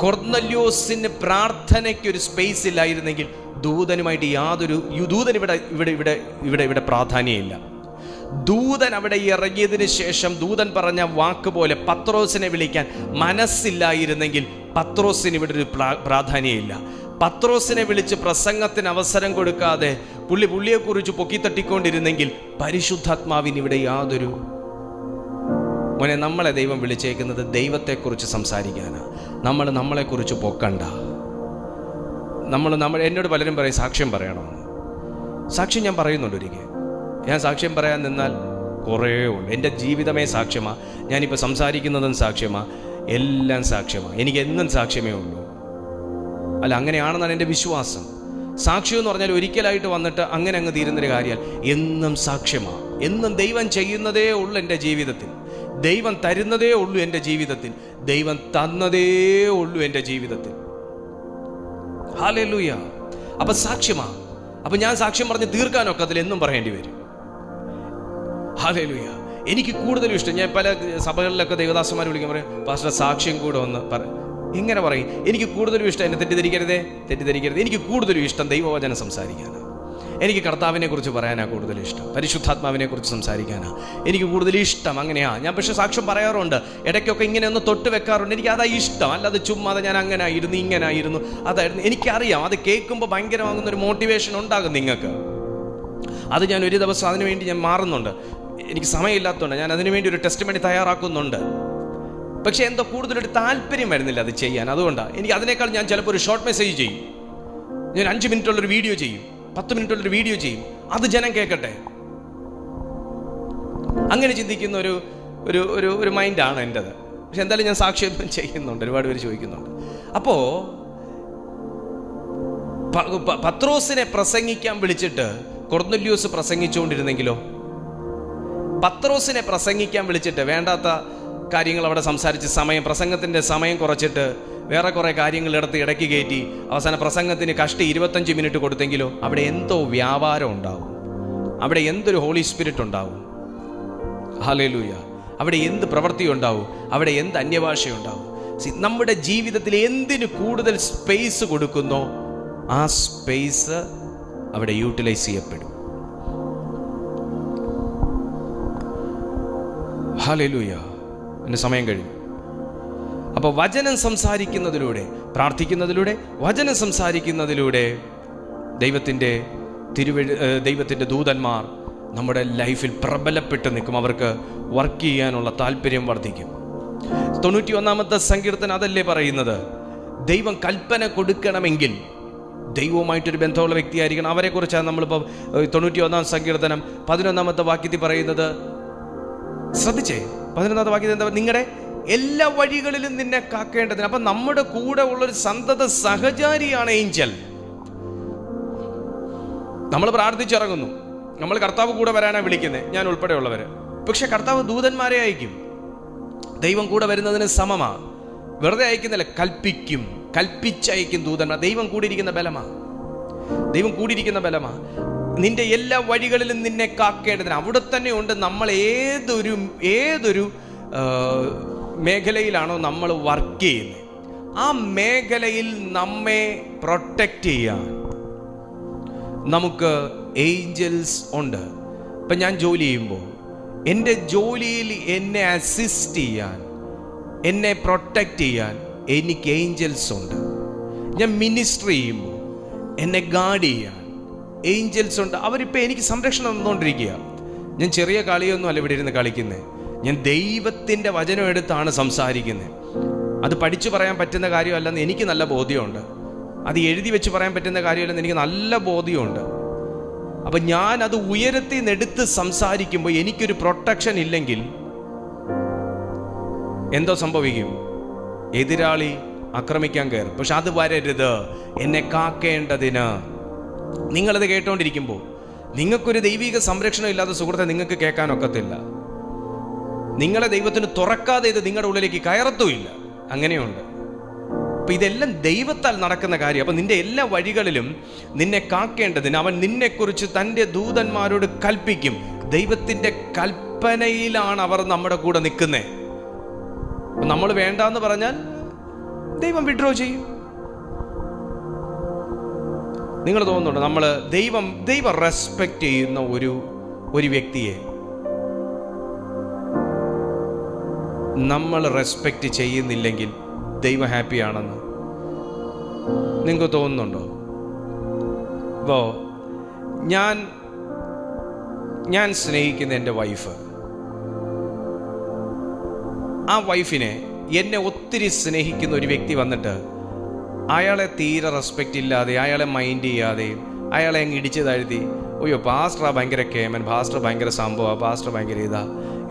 കൊർന്നല്യോസിന് പ്രാർത്ഥനയ്ക്ക് ഒരു സ്പേസ് ഇല്ലായിരുന്നെങ്കിൽ ദൂതനുമായിട്ട് ദൂതൻ ഇവിടെ പ്രാധാന്യമില്ല. ദൂതൻ അവിടെ ഇറങ്ങിയതിന് ശേഷം ദൂതൻ പറഞ്ഞ വാക്ക് പോലെ പത്രോസിനെ വിളിക്കാൻ മനസ്സില്ലായിരുന്നെങ്കിൽ പത്രോസിന് ഇവിടെ ഒരു പ്രാധാന്യമില്ല. പത്രോസിനെ വിളിച്ച് പ്രസംഗത്തിന് അവസരം കൊടുക്കാതെ പുള്ളിയെക്കുറിച്ച് പൊക്കിത്തട്ടിക്കൊണ്ടിരുന്നെങ്കിൽ പരിശുദ്ധാത്മാവിന് ഇവിടെ യാതൊരു. മോനെ, നമ്മളെ ദൈവം വിളിച്ചേക്കുന്നത് ദൈവത്തെക്കുറിച്ച് സംസാരിക്കാനാണ്. നമ്മളെക്കുറിച്ച് പൊക്കണ്ട. എന്നോട് പലരും പറയും സാക്ഷ്യം പറയണമെന്ന്. സാക്ഷ്യം ഞാൻ പറയുന്നുണ്ട്. ഒരിക്കൽ ഞാൻ സാക്ഷ്യം പറയാൻ നിന്നാൽ കുറേ ഉണ്ട്. എൻ്റെ ജീവിതമേ സാക്ഷ്യമാണ്, ഞാനിപ്പോൾ സംസാരിക്കുന്നതും സാക്ഷ്യമാണ്, എല്ലാം സാക്ഷ്യമാണ്. എനിക്ക് എന്നും സാക്ഷ്യമേ ഉള്ളൂ. അല്ല, അങ്ങനെയാണെന്നാണ് എൻ്റെ വിശ്വാസം. സാക്ഷ്യം എന്ന് പറഞ്ഞാൽ ഒരിക്കലായിട്ട് വന്നിട്ട് അങ്ങനെ അങ്ങ് തീരുന്നൊരു കാര്യമല്ല. എന്നും സാക്ഷ്യമാണ്. എന്നും ദൈവം ചെയ്യുന്നതേ ഉള്ളൂ എൻ്റെ ജീവിതത്തിൽ, ദൈവം തരുന്നതേ ഉള്ളൂ എൻ്റെ ജീവിതത്തിൽ, ദൈവം തന്നതേ ഉള്ളൂ എൻ്റെ ജീവിതത്തിൽ. ഹല്ലേലൂയ. അപ്പൊ സാക്ഷ്യമാണ്. അപ്പൊ ഞാൻ സാക്ഷ്യം പറഞ്ഞ് തീർക്കാനൊക്കെ അതിൽ എന്നും പറയേണ്ടി വരും. ഹല്ലേലൂയ. എനിക്ക് കൂടുതലും ഇഷ്ടം, ഞാൻ പല സഭകളിലൊക്കെ ദൈവദാസന്മാർ വിളിക്കാൻ പറയും, പാസ്റ്റർ സാക്ഷ്യം കൂടെ ഒന്ന് ഇങ്ങനെ പറയും. എനിക്ക് കൂടുതലും ഇഷ്ടം, എന്നെ തെറ്റിദ്ധരിക്കരുതേ. എനിക്ക് കൂടുതലും ഇഷ്ടം ദൈവവചനം സംസാരിക്കാനാണ്. എനിക്ക് കർത്താവിനെ കുറിച്ച് പറയാനാണ് കൂടുതൽ ഇഷ്ടം, പരിശുദ്ധാത്മാവിനെ കുറിച്ച് സംസാരിക്കാനാണ് എനിക്ക് കൂടുതൽ ഇഷ്ടം. അങ്ങനെയാണ് ഞാൻ. പക്ഷെ സാക്ഷ്യം പറയാറുണ്ട്, ഇടയ്ക്കൊക്കെ ഇങ്ങനെ ഒന്ന് തൊട്ട് വെക്കാറുണ്ട്. എനിക്ക് അതാ ഇഷ്ടം. അല്ലാതെ ചുമ്മാതെ ഞാൻ അങ്ങനായിരുന്നു ഇങ്ങനായിരുന്നു അതായിരുന്നു. എനിക്കറിയാം അത് കേൾക്കുമ്പോൾ ഭയങ്കരമാകുന്നൊരു മോട്ടിവേഷൻ ഉണ്ടാകും നിങ്ങൾക്ക്. അത് ഞാൻ ഒരു ദിവസം അതിനുവേണ്ടി ഞാൻ മാറുന്നുണ്ട്. എനിക്ക് സമയമില്ലാത്തതുകൊണ്ട് ഞാൻ അതിനുവേണ്ടി ഒരു ടെസ്റ്റിമണി തയ്യാറാക്കുന്നുണ്ട്. പക്ഷെ എന്തോ കൂടുതലൊരു താല്പര്യം വരുന്നില്ല അത് ചെയ്യാൻ. അതുകൊണ്ടാണ് എനിക്ക് അതിനേക്കാൾ ഞാൻ ചിലപ്പോൾ ഒരു ഷോർട്ട് മെസ്സേജ് ചെയ്യും, ഞാൻ 5 മിനിറ്റുള്ളൊരു വീഡിയോ ചെയ്യും, 10 മിനിറ്റുള്ളൊരു വീഡിയോ ചെയ്യും, അത് ജനം കേൾക്കട്ടെ. അങ്ങനെ ചിന്തിക്കുന്ന ഒരു മൈൻഡാണ് എൻ്റെത്. പക്ഷെ എന്തായാലും ഞാൻ സാക്ഷ്യം ചെയ്യുന്നുണ്ട്, ഒരുപാട് പേര് ചോദിക്കുന്നുണ്ട്. അപ്പോൾ പത്രോസിനെ പ്രസംഗിക്കാൻ വിളിച്ചിട്ട് കൊർന്നല്യോസ് പ്രസംഗിച്ചുകൊണ്ടിരുന്നെങ്കിലോ? പത്രോസിനെ പ്രസംഗിക്കാൻ വിളിച്ചിട്ട് വേണ്ടാത്ത കാര്യങ്ങൾ അവിടെ സംസാരിച്ച് പ്രസംഗത്തിൻ്റെ സമയം കുറച്ചിട്ട് വേറെ കുറേ കാര്യങ്ങൾ ഇടയ്ക്ക് കയറ്റി അവസാന പ്രസംഗത്തിന് കഷ്ടി 25 മിനിറ്റ് കൊടുത്തെങ്കിലോ? അവിടെ എന്തോ വ്യാപാരം ഉണ്ടാവും, അവിടെ എന്തൊരു ഹോളി സ്പിരിറ്റ് ഉണ്ടാവും. ഹല്ലേലൂയ. അവിടെ എന്ത് പ്രവൃത്തി ഉണ്ടാവും, അവിടെ എന്ത് അന്യഭാഷയുണ്ടാവും. നമ്മുടെ ജീവിതത്തിൽ എന്തിന് കൂടുതൽ സ്പേസ് കൊടുക്കുന്നോ ആ സ്പേസ് അവിടെ യൂട്ടിലൈസ് ചെയ്യപ്പെടും. ഹല്ലേലൂയ. എൻ്റെ സമയം കഴിഞ്ഞു. അപ്പോൾ വചനം സംസാരിക്കുന്നതിലൂടെ, പ്രാർത്ഥിക്കുന്നതിലൂടെ, വചനം സംസാരിക്കുന്നതിലൂടെ ദൈവത്തിൻ്റെ ദൂതന്മാർ നമ്മുടെ ലൈഫിൽ പ്രബലപ്പെട്ട് നിൽക്കും. അവർക്ക് വർക്ക് ചെയ്യാനുള്ള താല്പര്യം വർദ്ധിക്കും. 91-ാമത്തെ സങ്കീർത്തനം അതല്ലേ പറയുന്നത്? ദൈവം കൽപ്പന കൊടുക്കണമെങ്കിൽ ദൈവവുമായിട്ടൊരു ബന്ധമുള്ള വ്യക്തിയായിരിക്കണം. അവരെക്കുറിച്ചാണ് നമ്മളിപ്പോൾ 91-ാം സങ്കീർത്തനം 11-ാമത്തെ വാക്യത്തിൽ പറയുന്നത്. ശ്രദ്ധിച്ചേ, 11-ാമത്തെ വാക്യത്തിൽ എന്താ? നിങ്ങളുടെ എല്ലാ വഴികളിലും നിന്നെ കാക്കേണ്ടതിന്. അപ്പൊ നമ്മുടെ കൂടെ ഉള്ളൊരു സന്തത സഹചാരിയാണ് ഏഞ്ചൽ. നമ്മൾ പ്രാർത്ഥിച്ചിറങ്ങുന്നു, നമ്മൾ കർത്താവ് കൂടെ വരാനാണ് വിളിക്കുന്നത്, ഞാൻ ഉൾപ്പെടെയുള്ളവര്. പക്ഷെ കർത്താവ് ദൂതന്മാരെ അയക്കും. ദൈവം കൂടെ വരുന്നതിന് സമമാ. വെറുതെ അയക്കുന്നില്ല, കൽപ്പിച്ചയക്കും ദൂതന്മാർ. ദൈവം കൂടിയിരിക്കുന്ന ബലമാ. നിന്റെ എല്ലാ വഴികളിലും നിന്നെ കാക്കേണ്ടതിന്. അവിടെ തന്നെ ഉണ്ട് നമ്മൾ ഏതൊരു മേഖലയിലാണോ നമ്മൾ വർക്ക് ചെയ്യുന്നത്, ആ മേഖലയിൽ നമ്മെ പ്രൊട്ടക്റ്റ് ചെയ്യാൻ നമുക്ക് ഏഞ്ചൽസ് ഉണ്ട്. ഇപ്പം ഞാൻ ജോലി ചെയ്യുമ്പോൾ എൻ്റെ ജോലിയിൽ എന്നെ അസിസ്റ്റ് ചെയ്യാൻ, എന്നെ പ്രൊട്ടക്റ്റ് ചെയ്യാൻ എനിക്ക് ഏഞ്ചൽസ് ഉണ്ട്. ഞാൻ മിനിസ്ട്രി ചെയ്യുമ്പോൾ എന്നെ ഗാർഡ് ചെയ്യാൻ ഏഞ്ചൽസ് ഉണ്ട്. അവരിപ്പോൾ എനിക്ക് സംരക്ഷണം തന്നുകൊണ്ടിരിക്കുക. ഞാൻ ചെറിയ കളിയൊന്നും അല്ല ഇവിടെ ഇരുന്ന് കളിക്കുന്നത്. ഞാൻ ദൈവത്തിൻ്റെ വചനം എടുത്താണ് സംസാരിക്കുന്നത്. അത് പഠിച്ചു പറയാൻ പറ്റുന്ന കാര്യമല്ലെന്ന് എനിക്ക് നല്ല ബോധ്യമുണ്ട്. അത് എഴുതി വെച്ച് പറയാൻ പറ്റുന്ന കാര്യമല്ലെന്ന് എനിക്ക് നല്ല ബോധ്യമുണ്ട്. അപ്പം ഞാൻ അത് ഉയരത്തിൽ നിന്നെടുത്ത് സംസാരിക്കുമ്പോൾ എനിക്കൊരു പ്രൊട്ടക്ഷൻ ഇല്ലെങ്കിൽ എന്തോ സംഭവിക്കും? എതിരാളി ആക്രമിക്കാൻ കയറും. പക്ഷെ അത് വരരുത്, എന്നെ കാക്കേണ്ടതിന്. നിങ്ങളത് കേട്ടോണ്ടിരിക്കുമ്പോൾ നിങ്ങൾക്കൊരു ദൈവിക സംരക്ഷണം ഇല്ലാത്ത സുഹൃത്തെ നിങ്ങൾക്ക് കേൾക്കാനൊക്കത്തില്ല. നിങ്ങളെ ദൈവത്തിന് തുറക്കാതെ ഇത് നിങ്ങളുടെ ഉള്ളിലേക്ക് കയറത്തുമില്ല. അങ്ങനെയുണ്ട്. അപ്പം ഇതെല്ലാം ദൈവത്താൽ നടക്കുന്ന കാര്യം. അപ്പം നിന്റെ എല്ലാ വഴികളിലും നിന്നെ കാക്കേണ്ടതിന് അവൻ നിന്നെക്കുറിച്ച് തൻ്റെ ദൂതന്മാരോട് കൽപ്പിക്കും. ദൈവത്തിൻ്റെ കൽപ്പനയിലാണ് അവർ നമ്മുടെ കൂടെ നിൽക്കുന്നത്. നമ്മൾ വേണ്ടാന്ന് പറഞ്ഞാൽ ദൈവം വിഡ്രോ ചെയ്യും. നിങ്ങൾ തോന്നുന്നുണ്ടോ നമ്മൾ ദൈവം റെസ്പെക്റ്റ് ചെയ്യുന്ന ഒരു വ്യക്തിയെ നമ്മൾ റെസ്പെക്റ്റ് ചെയ്യുന്നില്ലെങ്കിൽ ദൈവം ഹാപ്പിയാണെന്ന് നിങ്ങൾക്ക് തോന്നുന്നുണ്ടോ? ഇപ്പോൾ ഞാൻ സ്നേഹിക്കുന്ന എൻ്റെ വൈഫ്, ആ വൈഫിനെ എന്നെ ഒത്തിരി സ്നേഹിക്കുന്ന ഒരു വ്യക്തി വന്നിട്ട് അയാളെ തീരെ റെസ്പെക്റ്റ് ഇല്ലാതെ, അയാളെ മൈൻഡ് ചെയ്യാതെ, അയാളെ അങ്ങ് ഇടിച്ച് താഴ്ത്തി, അയ്യോ പാസ്റ്റർ ഭയങ്കര കേമൻ, പാസ്റ്റർ ഭയങ്കര സംഭവമാണ്, പാസ്റ്റർ ഭയങ്കര ഇതാ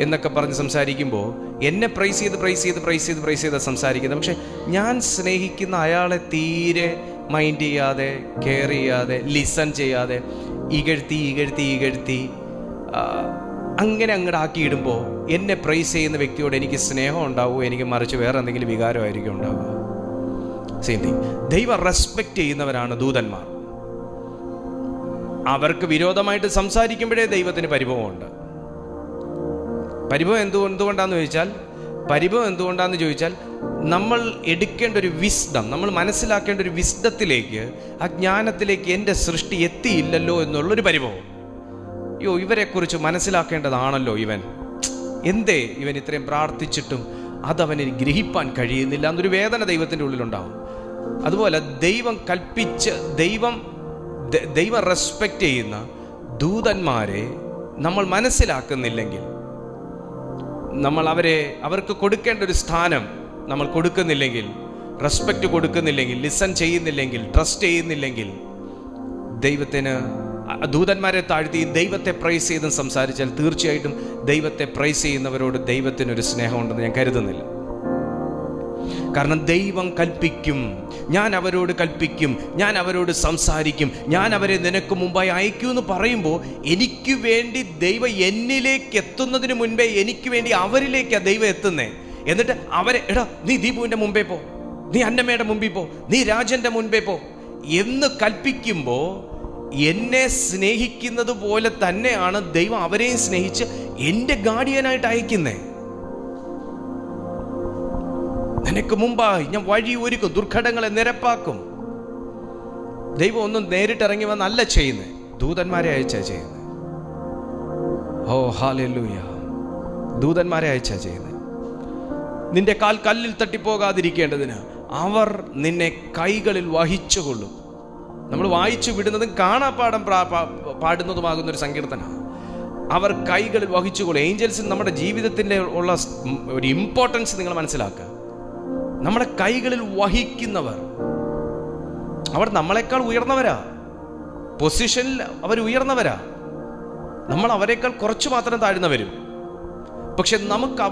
എന്നൊക്കെ പറഞ്ഞ് സംസാരിക്കുമ്പോൾ എന്നെ പ്രൈസ് ചെയ്ത് സംസാരിക്കുന്നത്. പക്ഷെ ഞാൻ സ്നേഹിക്കുന്ന അയാളെ തീരെ മൈൻഡ് ചെയ്യാതെ, കെയർ ചെയ്യാതെ, ലിസൺ ചെയ്യാതെ, ഇകഴ്ത്തി അങ്ങനെ അങ്ങോട്ട് ആക്കിയിടുമ്പോൾ എന്നെ പ്രൈസ് ചെയ്യുന്ന വ്യക്തിയോട് എനിക്ക് സ്നേഹം ഉണ്ടാവുമോ? എനിക്ക് മറിച്ച് വേറെ എന്തെങ്കിലും വികാരമായിരിക്കും ഉണ്ടാവുക. Same thing. ദൈവം റെസ്പെക്റ്റ് ചെയ്യുന്നവരാണ് ദൂതന്മാർ. അവർക്ക് വിരോധമായിട്ട് സംസാരിക്കുമ്പോഴേ ദൈവത്തിന് പരിഭവമുണ്ട്. പരിഭവം എന്തുകൊണ്ടാന്ന് ചോദിച്ചാൽ നമ്മൾ എടുക്കേണ്ട ഒരു വിസ്ഡം, നമ്മൾ മനസ്സിലാക്കേണ്ട ഒരു വിസ്ഡത്തിലേക്ക്, ആ ജ്ഞാനത്തിലേക്ക് എൻ്റെ സൃഷ്ടി എത്തിയില്ലല്ലോ എന്നുള്ളൊരു പരിഭവം. അയ്യോ ഇവരെക്കുറിച്ച് മനസ്സിലാക്കേണ്ടതാണല്ലോ ഇവൻ ഇത്രയും പ്രാർത്ഥിച്ചിട്ടും അതവന് ഗ്രഹിപ്പാൻ കഴിയുന്നില്ല എന്നൊരു വേദന ദൈവത്തിൻ്റെ ഉള്ളിലുണ്ടാവും. അതുപോലെ ദൈവം റെസ്പെക്റ്റ് ചെയ്യുന്ന ദൂതന്മാരെ നമ്മൾ മനസ്സിലാക്കുന്നില്ലെങ്കിൽ, നമ്മൾ അവർക്ക് കൊടുക്കേണ്ട ഒരു സ്ഥാനം നമ്മൾ കൊടുക്കുന്നില്ലെങ്കിൽ, റെസ്പെക്റ്റ് കൊടുക്കുന്നില്ലെങ്കിൽ, ലിസൺ ചെയ്യുന്നില്ലെങ്കിൽ, ട്രസ്റ്റ് ചെയ്യുന്നില്ലെങ്കിൽ, ദൂതന്മാരെ താഴ്ത്തി ദൈവത്തെ പ്രൈസ് ചെയ്തും സംസാരിച്ചാൽ തീർച്ചയായിട്ടും ദൈവത്തെ പ്രൈസ് ചെയ്യുന്നവരോട് ദൈവത്തിനൊരു സ്നേഹമുണ്ടെന്ന് ഞാൻ കരുതുന്നില്ല. കാരണം ദൈവം കൽപ്പിക്കും, ഞാൻ അവരോട് കൽപ്പിക്കും, ഞാൻ അവരോട് സംസാരിക്കും, ഞാൻ അവരെ നിനക്ക് മുമ്പായി അയക്കൂ എന്ന് പറയുമ്പോൾ എനിക്ക് വേണ്ടി ദൈവം എന്നിലേക്ക് എത്തുന്നതിന് മുൻപേ എനിക്ക് വേണ്ടി അവരിലേക്കാണ് ദൈവം എത്തുന്നേ. എന്നിട്ട് അവരെ നീ ദീപുവിൻ്റെ മുമ്പേ പോ, നീ അന്നമ്മയുടെ മുമ്പിൽ പോ, നീ രാജൻ്റെ മുൻപേ പോ എന്ന് കൽപ്പിക്കുമ്പോൾ എന്നെ സ്നേഹിക്കുന്നത് പോലെ തന്നെയാണ് ദൈവം അവരെയും സ്നേഹിച്ച് എൻ്റെ ഗാർഡിയനായിട്ട് അയക്കുന്നേ. നിനക്ക് മുമ്പായി ഞാൻ വഴി ഒരുക്കും, ദുർഘടങ്ങളെ നിരപ്പാക്കും. ദൈവം ഒന്നും നേരിട്ടിറങ്ങി വന്നല്ല ചെയ്യുന്നത്, ദൂതന്മാരെ അയച്ചാ ചെയ്യുന്നത്. ഓ ഹല്ലേലൂയ, ദൂതന്മാരെ അയച്ചാ ചെയ്യുന്നത്. നിന്റെ കാൽ കല്ലിൽ തട്ടിപ്പോകാതിരിക്കേണ്ടതിന് അവർ നിന്നെ കൈകളിൽ വഹിച്ചുകൊള്ളും. നമ്മൾ വായിച്ചു വിടുന്നതും കാണാപ്പാടം പാടുന്നതുമാകുന്നൊരു സങ്കീർത്തനമാണ്. അവർ കൈകളിൽ വഹിച്ചുകൊള്ളും. ഏഞ്ചൽസിന് നമ്മുടെ ജീവിതത്തിൻ്റെ ഉള്ള ഒരു ഇമ്പോർട്ടൻസ് നിങ്ങൾ മനസ്സിലാക്കുക. നമ്മുടെ കൈകളിൽ വഹിക്കുന്നവർ, അവർ നമ്മളെക്കാൾ ഉയർന്നവരാ, പൊസിഷനിൽ അവർ ഉയർന്നവരാ, നമ്മൾ അവരെക്കാൾ കുറച്ച് മാത്രം താഴ്ന്നവരും. പക്ഷെ നമുക്ക്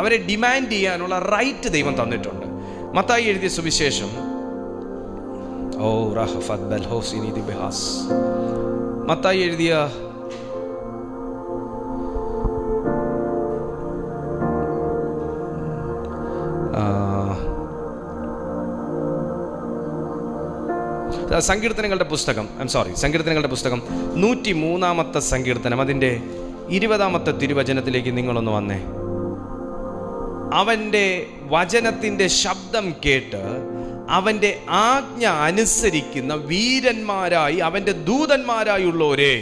അവരെ ഡിമാൻഡ് ചെയ്യാനുള്ള റൈറ്റ് ദൈവം തന്നിട്ടുണ്ട്. മത്തായി എഴുതിയ സുവിശേഷം, മത്തായി എഴുതിയ സങ്കീർത്തനങ്ങളുടെ പുസ്തകം, സങ്കീർത്തനങ്ങളുടെ പുസ്തകം 103-ാമത്തെ സങ്കീർത്തനം, അതിൻ്റെ 20-ാമത്തെ തിരുവചനത്തിലേക്ക് നിങ്ങളൊന്ന് വന്നേ. അവൻ്റെ വചനത്തിൻ്റെ ശബ്ദം കേട്ട് അവൻ്റെ ആജ്ഞ അനുസരിക്കുന്ന വീരന്മാരായി അവൻ്റെ ദൂതന്മാരായുള്ളവരെ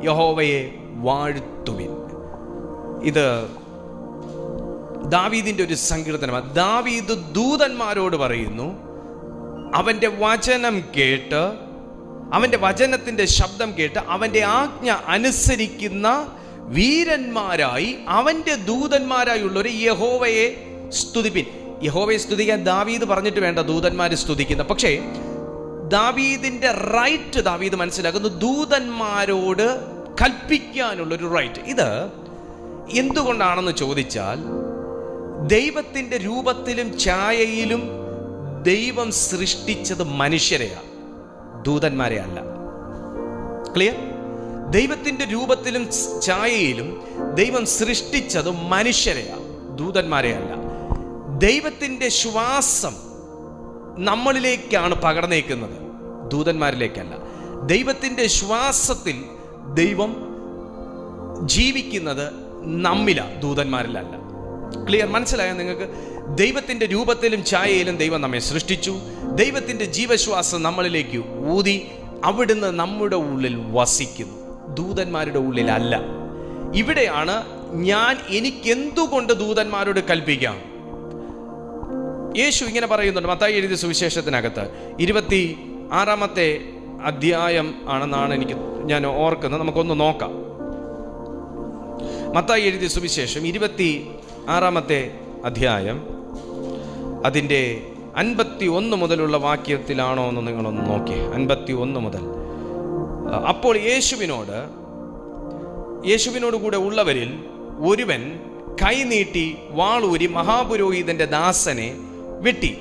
യഹോവയെ വാഴ്ത്തുവിൻ. ഇത് ദാവീദിൻ്റെ ഒരു സങ്കീർത്തനമാണ്. ദാവീദ് ദൂതന്മാരോട് പറയുന്നു, അവൻ്റെ വചനം കേട്ട്, അവൻ്റെ വചനത്തിൻ്റെ ശബ്ദം കേട്ട് അവൻ്റെ ആജ്ഞ അനുസരിക്കുന്ന വീരന്മാരായി അവൻ്റെ ദൂതന്മാരായുള്ളവരെ യഹോവയെ സ്തുതിപ്പിൻ. യഹോവയെ സ്തുതിക്കാൻ ദാവീദ് പറഞ്ഞിട്ട് വേണ്ട ദൂതന്മാരെ സ്തുതിക്കുന്ന. പക്ഷേ ദാവീദിൻ്റെ റൈറ്റ് ദാവീദ് മനസ്സിലാക്കുന്നു, ദൂതന്മാരോട് കൽപ്പിക്കാനുള്ളൊരു റൈറ്റ്. ഇത് എന്തുകൊണ്ടാണെന്ന് ചോദിച്ചാൽ, ദൈവത്തിൻ്റെ രൂപത്തിലും ഛായയിലും ദൈവം സൃഷ്ടിച്ചത് മനുഷ്യരെയാണ്, ദൂതന്മാരെ അല്ല. ക്ലിയർ? ദൈവത്തിൻ്റെ രൂപത്തിലും ഛായയിലും ദൈവം സൃഷ്ടിച്ചത് മനുഷ്യരെയാണ്, ദൂതന്മാരെ അല്ല. ദൈവത്തിൻ്റെ ശ്വാസം നമ്മളിലേക്കാണ് പകർന്നേക്കുന്നത്, ദൂതന്മാരിലേക്കല്ല. ദൈവത്തിൻ്റെ ശ്വാസത്തിൽ ദൈവം ജീവിക്കുന്നത് നമ്മിലാണ്, ദൂതന്മാരിലല്ല. ക്ലിയർ? മനസ്സിലായോ നിങ്ങൾക്ക്? ദൈവത്തിൻ്റെ രൂപത്തിലും ഛായയിലും ദൈവം നമ്മെ സൃഷ്ടിച്ചു. ദൈവത്തിൻ്റെ ജീവശ്വാസം നമ്മളിലേക്ക് ഊതി അവിടുന്ന് നമ്മുടെ ഉള്ളിൽ വസിക്കുന്നു, ദൂതന്മാരുടെ ഉള്ളിലല്ല. ഇവിടെയാണ് എനിക്കെന്തുകൊണ്ട് ദൂതന്മാരോട് കൽപ്പിക്കാം. യേശു ഇങ്ങനെ പറയുന്നുണ്ട് മത്തായി എഴുതിയ സുവിശേഷത്തിനകത്ത് 26-ാമത്തെ അധ്യായം ആണെന്നാണ് ഞാൻ ഓർക്കുന്നത്. നമുക്കൊന്ന് നോക്കാം. മത്തായി എഴുതിയ സുവിശേഷം 26-ാമത്തെ അധ്യായം, അതിൻ്റെ 51 മുതലുള്ള വാക്യത്തിലാണോ എന്ന് നിങ്ങളൊന്ന് നോക്കിയേ. 51 മുതൽ. അപ്പോൾ യേശുവിനോട് കൂടെ ഉള്ളവരിൽ ഒരുവൻ കൈനീട്ടി വാളൂരി മഹാപുരോഹിതന്റെ ദാസനെ വെട്ടി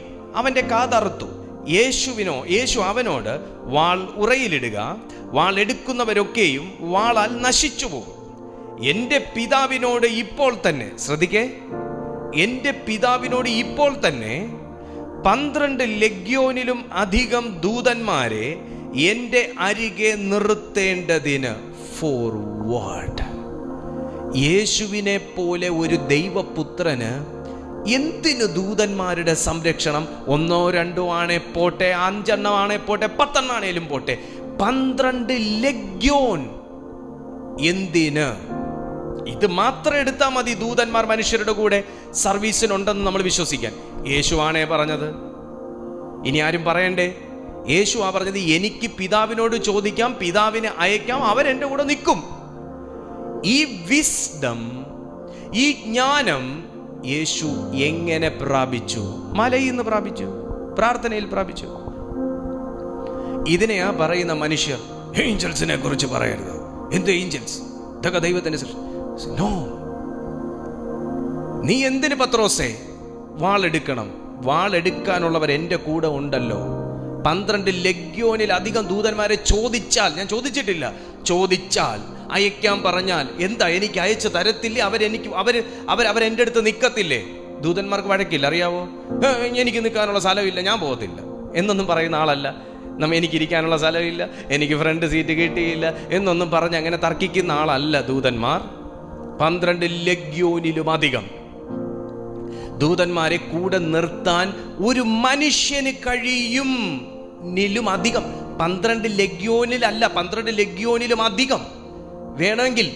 അവൻ്റെ കാതറുത്തു. യേശു അവനോട്, വാൾ ഉറയിലിടുക, വാൾ എടുക്കുന്നവരൊക്കെയും വാളാൽ നശിച്ചു പോകും. എൻ്റെ പിതാവിനോട് ഇപ്പോൾ തന്നെ, ശ്രദ്ധിക്കേ, എൻ്റെ പിതാവിനോട് ഇപ്പോൾ തന്നെ 12 ലഗ്യോനിലും അധികം ദൂതന്മാരെ എൻ്റെ അരികെ നിർത്തേണ്ടതിന്. ഫോർവേഡ്. യേശുവിനെ പോലെ ഒരു ദൈവപുത്രന് എന്തിനു ദൂതന്മാരുടെ സംരക്ഷണം? 1 2 ആണേ പോട്ടെ, 5 ആണേ പോട്ടെ, 10 ആണേലും പോട്ടെ, 12 ലഗ്യോൻ എന്തിന്? ഇത് മാത്രം എടുത്താൽ മതി ദൂതന്മാർ മനുഷ്യരുടെ കൂടെ സർവീസിനുണ്ടെന്ന് നമ്മൾ വിശ്വസിക്കാൻ. യേശുവാണേ പറഞ്ഞത്, ഇനി ആരും പറയണ്ടേ? യേശു പറഞ്ഞത്, എനിക്ക് പിതാവിനോട് ചോദിക്കാം, പിതാവിനെ അയക്കാം, അവരെൻ്റെ കൂടെ നിൽക്കും. ഈ വിസ്ഡം, ഈ ജ്ഞാനം യേശു എങ്ങനെ പ്രാപിച്ചു? മലയിൽ നിന്ന് പ്രാപിച്ചു, പ്രാർത്ഥനയിൽ പ്രാപിച്ചു. ഇതിനെയാ പറയുന്ന മനുഷ്യർ ഏഞ്ചൽസിനെ കുറിച്ച് പറയരുത്. എന്ത് ഏഞ്ചൽസ്? ഇതൊക്കെ ദൈവത്തിന്റെ സൃഷ്ടി. നോ. നീ എന്തിന് പത്രോസേ വാളെടുക്കണം? വാളെടുക്കാനുള്ളവർ എൻ്റെ കൂടെ ഉണ്ടല്ലോ. 12 ലഗ്യോനിലധികം ദൂതന്മാരെ ചോദിച്ചാൽ, ഞാൻ ചോദിച്ചിട്ടില്ല, ചോദിച്ചാൽ അയക്കാൻ പറഞ്ഞാൽ എന്താ? എനിക്ക് അയച്ചു തരത്തില്ലേ? അവരെൻ്റെ അടുത്ത് നിൽക്കത്തില്ലേ? ദൂതന്മാർക്ക് വഴക്കില്ല, അറിയാവോ? എനിക്ക് നിൽക്കാനുള്ള സ്ഥലമില്ല, ഞാൻ പോകത്തില്ല എന്നൊന്നും പറയുന്ന ആളല്ല. എനിക്കിരിക്കാനുള്ള സ്ഥലമില്ല, എനിക്ക് ഫ്രണ്ട് സീറ്റ് കിട്ടിയില്ല എന്നൊന്നും പറഞ്ഞ് അങ്ങനെ തർക്കിക്കുന്ന ആളല്ല ദൂതന്മാർ. 12 ലഗ്യോനിലും അധികം ദൂതന്മാരെ കൂടെ നിർത്താൻ ഒരു മനുഷ്യന് കഴിയും. അധികം 12 ലഗ്യോനിലല്ല, 12 ലഗ്യോനിലും അധികം വേണമെങ്കിൽ